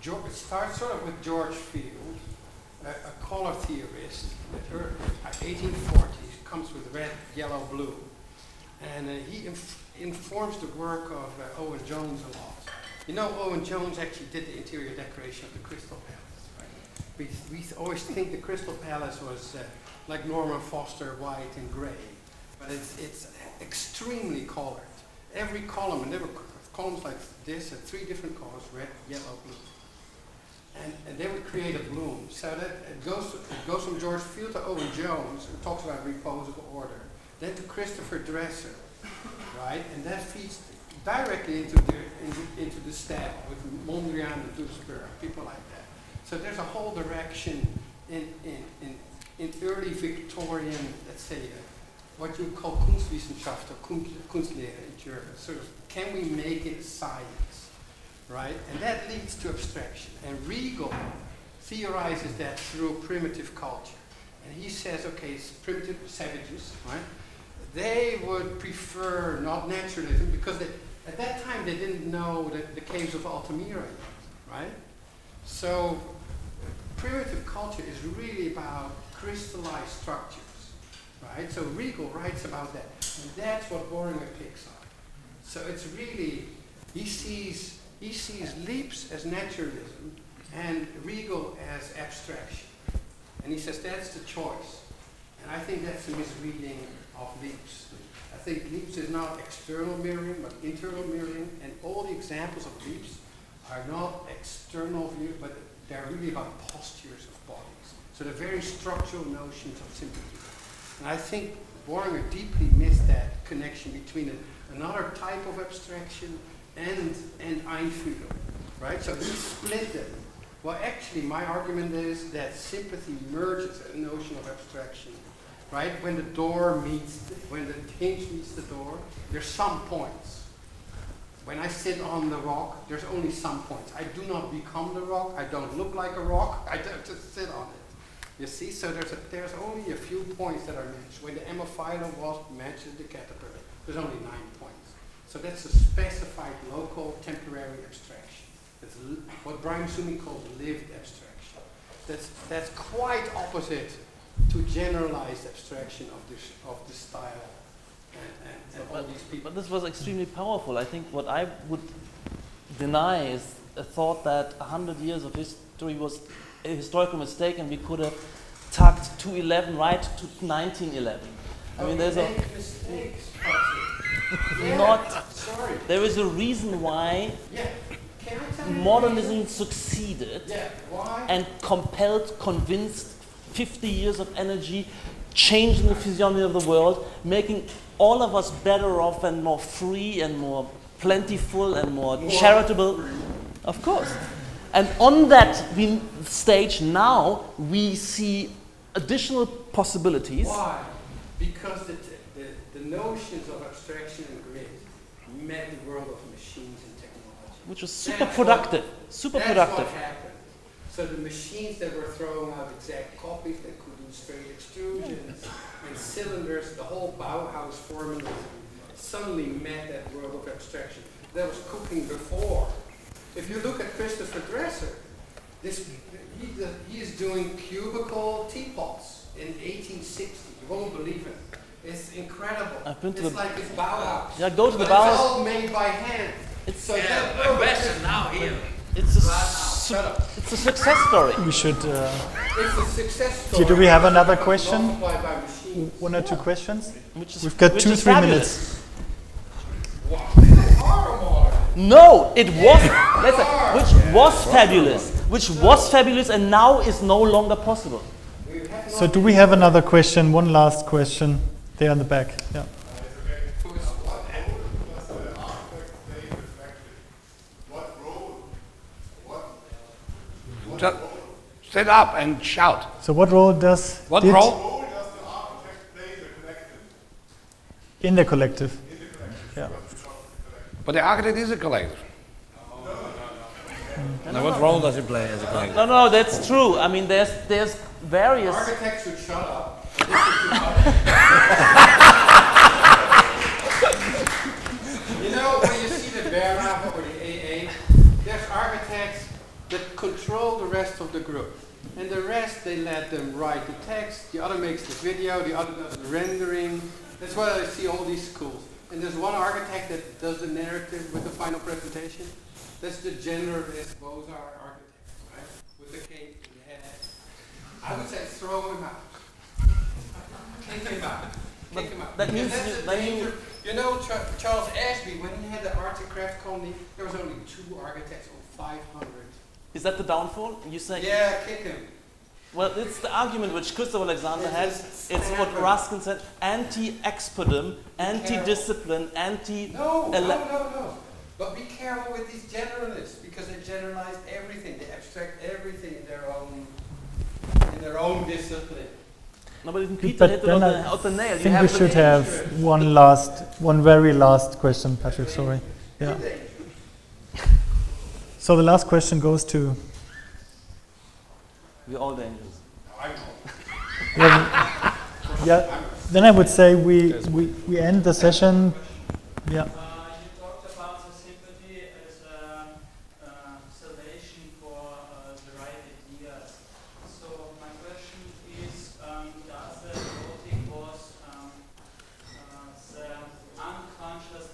it starts sort of with George Field, a color theorist, 1840s, comes with red, yellow, blue, and he informs the work of Owen Jones a lot. You know, Owen Jones actually did the interior decoration of the Crystal Palace, right? We always think the Crystal Palace was like Norman Foster, white and gray, but it's extremely colored. Every column, and there were columns like this, 3 different colors, red, yellow, blue. And they would create a bloom. So that it goes from George Field to Owen Jones, who talks about reposable order, then to Christopher Dresser, right? And that feeds directly into the style with Mondrian and Dussburg, people like that. So there's a whole direction in early Victorian, let's say, what you call Kunstwissenschaft or Kunstlehre in German. Sort of, can we make it science, right? And that leads to abstraction. And Riegel theorizes that through primitive culture. And he says, okay, primitive savages, right? They would prefer not naturalism because at that time they didn't know the caves of Altamira yet, right? So primitive culture is really about crystallized structures, right? So Riegel writes about that, and that's what Boehringer picks up. So it's really, he sees Lipps as naturalism and Riegel as abstraction, and he says that's the choice. And I think that's a misreading of Lipps. I think Lipps is not external mirroring, but internal mirroring, and all the examples of Lipps are not external view, but they're really about postures of bodies. So they're very structural notions of sympathy. And I think Boehringer deeply missed that connection between another type of abstraction and Einfühlung, right? So he split them. Well, actually, my argument is that sympathy merges a notion of abstraction, right? When the hinge meets the door, there's some points. When I sit on the rock, there's only some points. I do not become the rock. I don't look like a rock. I don't just sit on it. You see, so there's only a few points that are matched. When the Ammophila wasp matches the caterpillar, there's only 9 points. So that's a specified local temporary abstraction. That's what Brian Sumi calls lived abstraction. That's quite opposite to generalized abstraction of the style and all these people. But this was extremely powerful. I think what I would deny is a thought that 100 years of history was a historical mistake, and we could have tucked 211 right to 1911. I mean, there's mistakes. Sorry. There is a reason why modernism succeeded and convinced 50 years of energy, changing the physiognomy of the world, making all of us better off and more free and more plentiful and more charitable. Of course. And on that stage now, we see additional possibilities. Why? Because the notions of abstraction and grid met the world of machines and technology. Which was super productive. Super productive. That's what happened. So the machines that were throwing out exact copies that could do straight extrusions and cylinders, the whole Bauhaus formalism suddenly met that world of abstraction. That was cooking before. If you look at Christopher Dresser, he is doing cubicle teapots in 1860. You won't believe it. It's incredible. It's like it's Bauhaus. Yeah, go to the Bauhaus. Bauhaus. It's all made by hand. It's So a that question now here. It's a, Shut up. it's a success story. We should. It's a success story. Do we have another question? Multiplied by machines. One or two questions? Which is, We've got which 2-3 is fabulous. minutes. Wow, this is horrible. No, it was, which was fabulous. Which was fabulous and now is no longer possible. So do we have another question? One last question there in the back. Yeah. Just sit up and shout. So what role does What did role? in the collective? Yeah. But the architect is a collector. Now, what role does he play as a collector? No, no, that's true. I mean, there's various. Architects should shut up. You know, when you see the Wehrmacht or the AA, there's architects that control the rest of the group. And the rest, they let them write the text, the other makes the video, the other does the rendering. That's why I see all these schools. And there's one architect that does the narrative with the final presentation. That's the generalist Beaux-Arts architect, right? With the cape and the head. I would say throw him out. Kick him out. Kick him out. That Because means that's you- the then danger. You know, Charles Ashby, when he had the Arts and Crafts Company, there was only 2 architects on 500. Is that the downfall? You say? Yeah, kick him. Well, it's the argument which Christoph Alexander It's had. just It's what standard. Ruskin said: anti-expedum, anti-discipline, No. But be careful with these generalists, because they generalize everything. They abstract everything in their own discipline. No, but Peter But hit it then on the nail. I You think have we the should have one very last question, Patrick. Sorry. Yeah. So the last question goes to. We're all dangerous. Yeah. Then I would say we end the session. Yeah. You talked about the sympathy as a salvation for the right ideas. So my question is, does the voting was the unconscious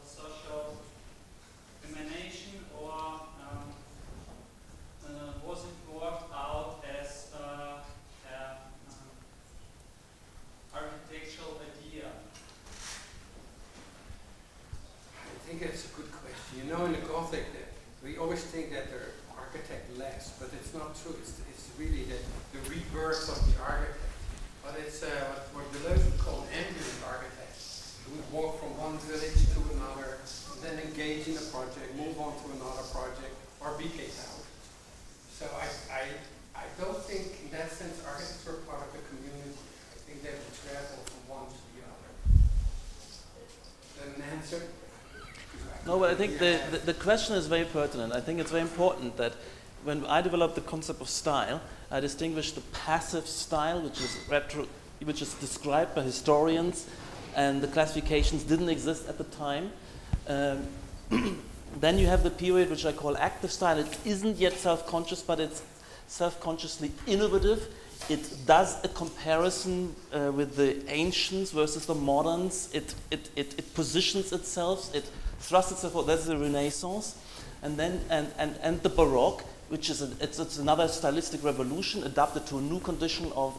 social emanation, or was it worked out as architectural idea? I think it's a good question. You know, in the Gothic, we always think that they're architect-less, but it's not true. It's really the rebirth of the architect. But it's what Deleuze would call an ambient architect. Who would walk from one village to another, and then engage in a project, move on to another project, or be kicked out. So I don't think, in that sense, architects were part of the community. I think they would travel from one to the other. An answer? No, but I think the question is very pertinent. I think it's very important that when I developed the concept of style, I distinguished the passive style, which is described by historians, and the classifications didn't exist at the time. Then you have the period which I call active style. It isn't yet self-conscious, but it's self-consciously innovative. It does a comparison with the ancients versus the moderns. It positions itself. It thrusts itself. That's the Renaissance, and then and the Baroque, which is it's another stylistic revolution adapted to a new condition of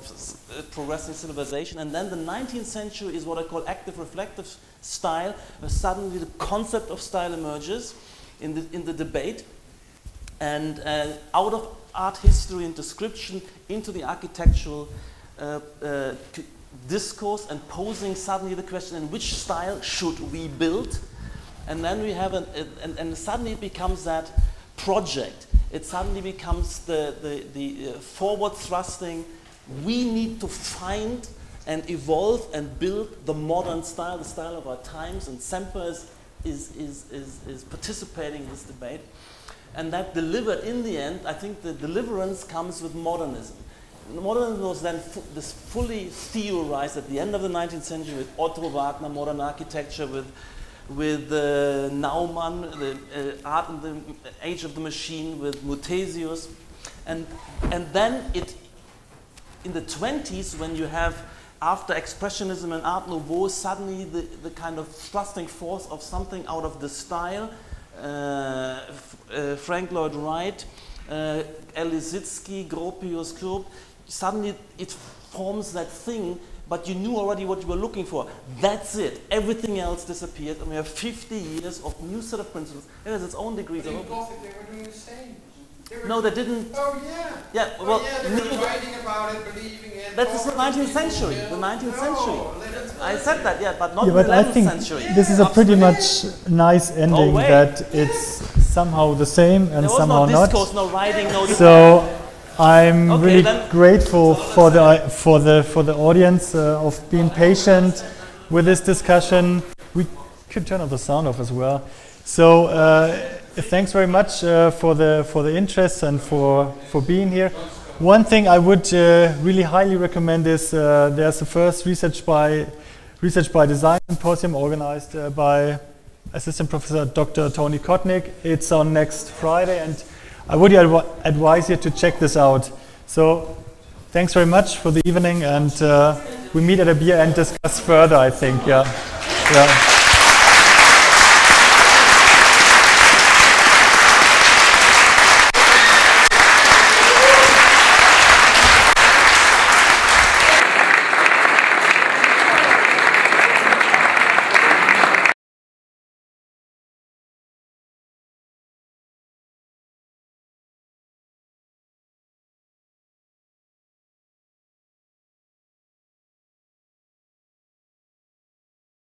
progressing civilization. And then the 19th century is what I call active reflective style, where suddenly the concept of style emerges in the debate, and out of art history and description into the architectural discourse, and posing suddenly the question, in which style should we build? And then we have and suddenly it becomes that project. It suddenly becomes the forward thrusting. We need to find and evolve and build the modern style, the style of our times, and Semper is participating in this debate. And that delivered, in the end, I think the deliverance comes with modernism. Modernism was then this fully theorized at the end of the 19th century with Otto Wagner, modern architecture, with Naumann, the art in the age of the machine, with Muthesius. And then in the 20s, when you have, after Expressionism and Art Nouveau, suddenly the kind of thrusting force of something out of the style, Frank Lloyd Wright, Lissitzky, Gropius, Kurb, suddenly it forms that thing, but you knew already what you were looking for. That's it. Everything else disappeared, and we have 50 years of new set of principles. It has its own degrees. In Gothic, they were doing the same. No, they didn't. Oh yeah. Yeah. Well, they were writing about it, believing it. That's the 19th century. The 19th century. I said that, yeah, but not yeah, the but I 11th think century. this is a pretty much nice ending that it's somehow the same and somehow no not. Discourse, no writing, no. So I'm really grateful for the audience of being patient with this discussion. We could turn the sound off as well. So thanks very much for the interest and for being here. One thing I would really highly recommend is there's the first Research by Design symposium organized by Assistant Professor Dr. Tony Kotnik. It's on next Friday, and I would advise you to check this out. So thanks very much for the evening, and we meet at a beer and discuss further, I think. Yeah.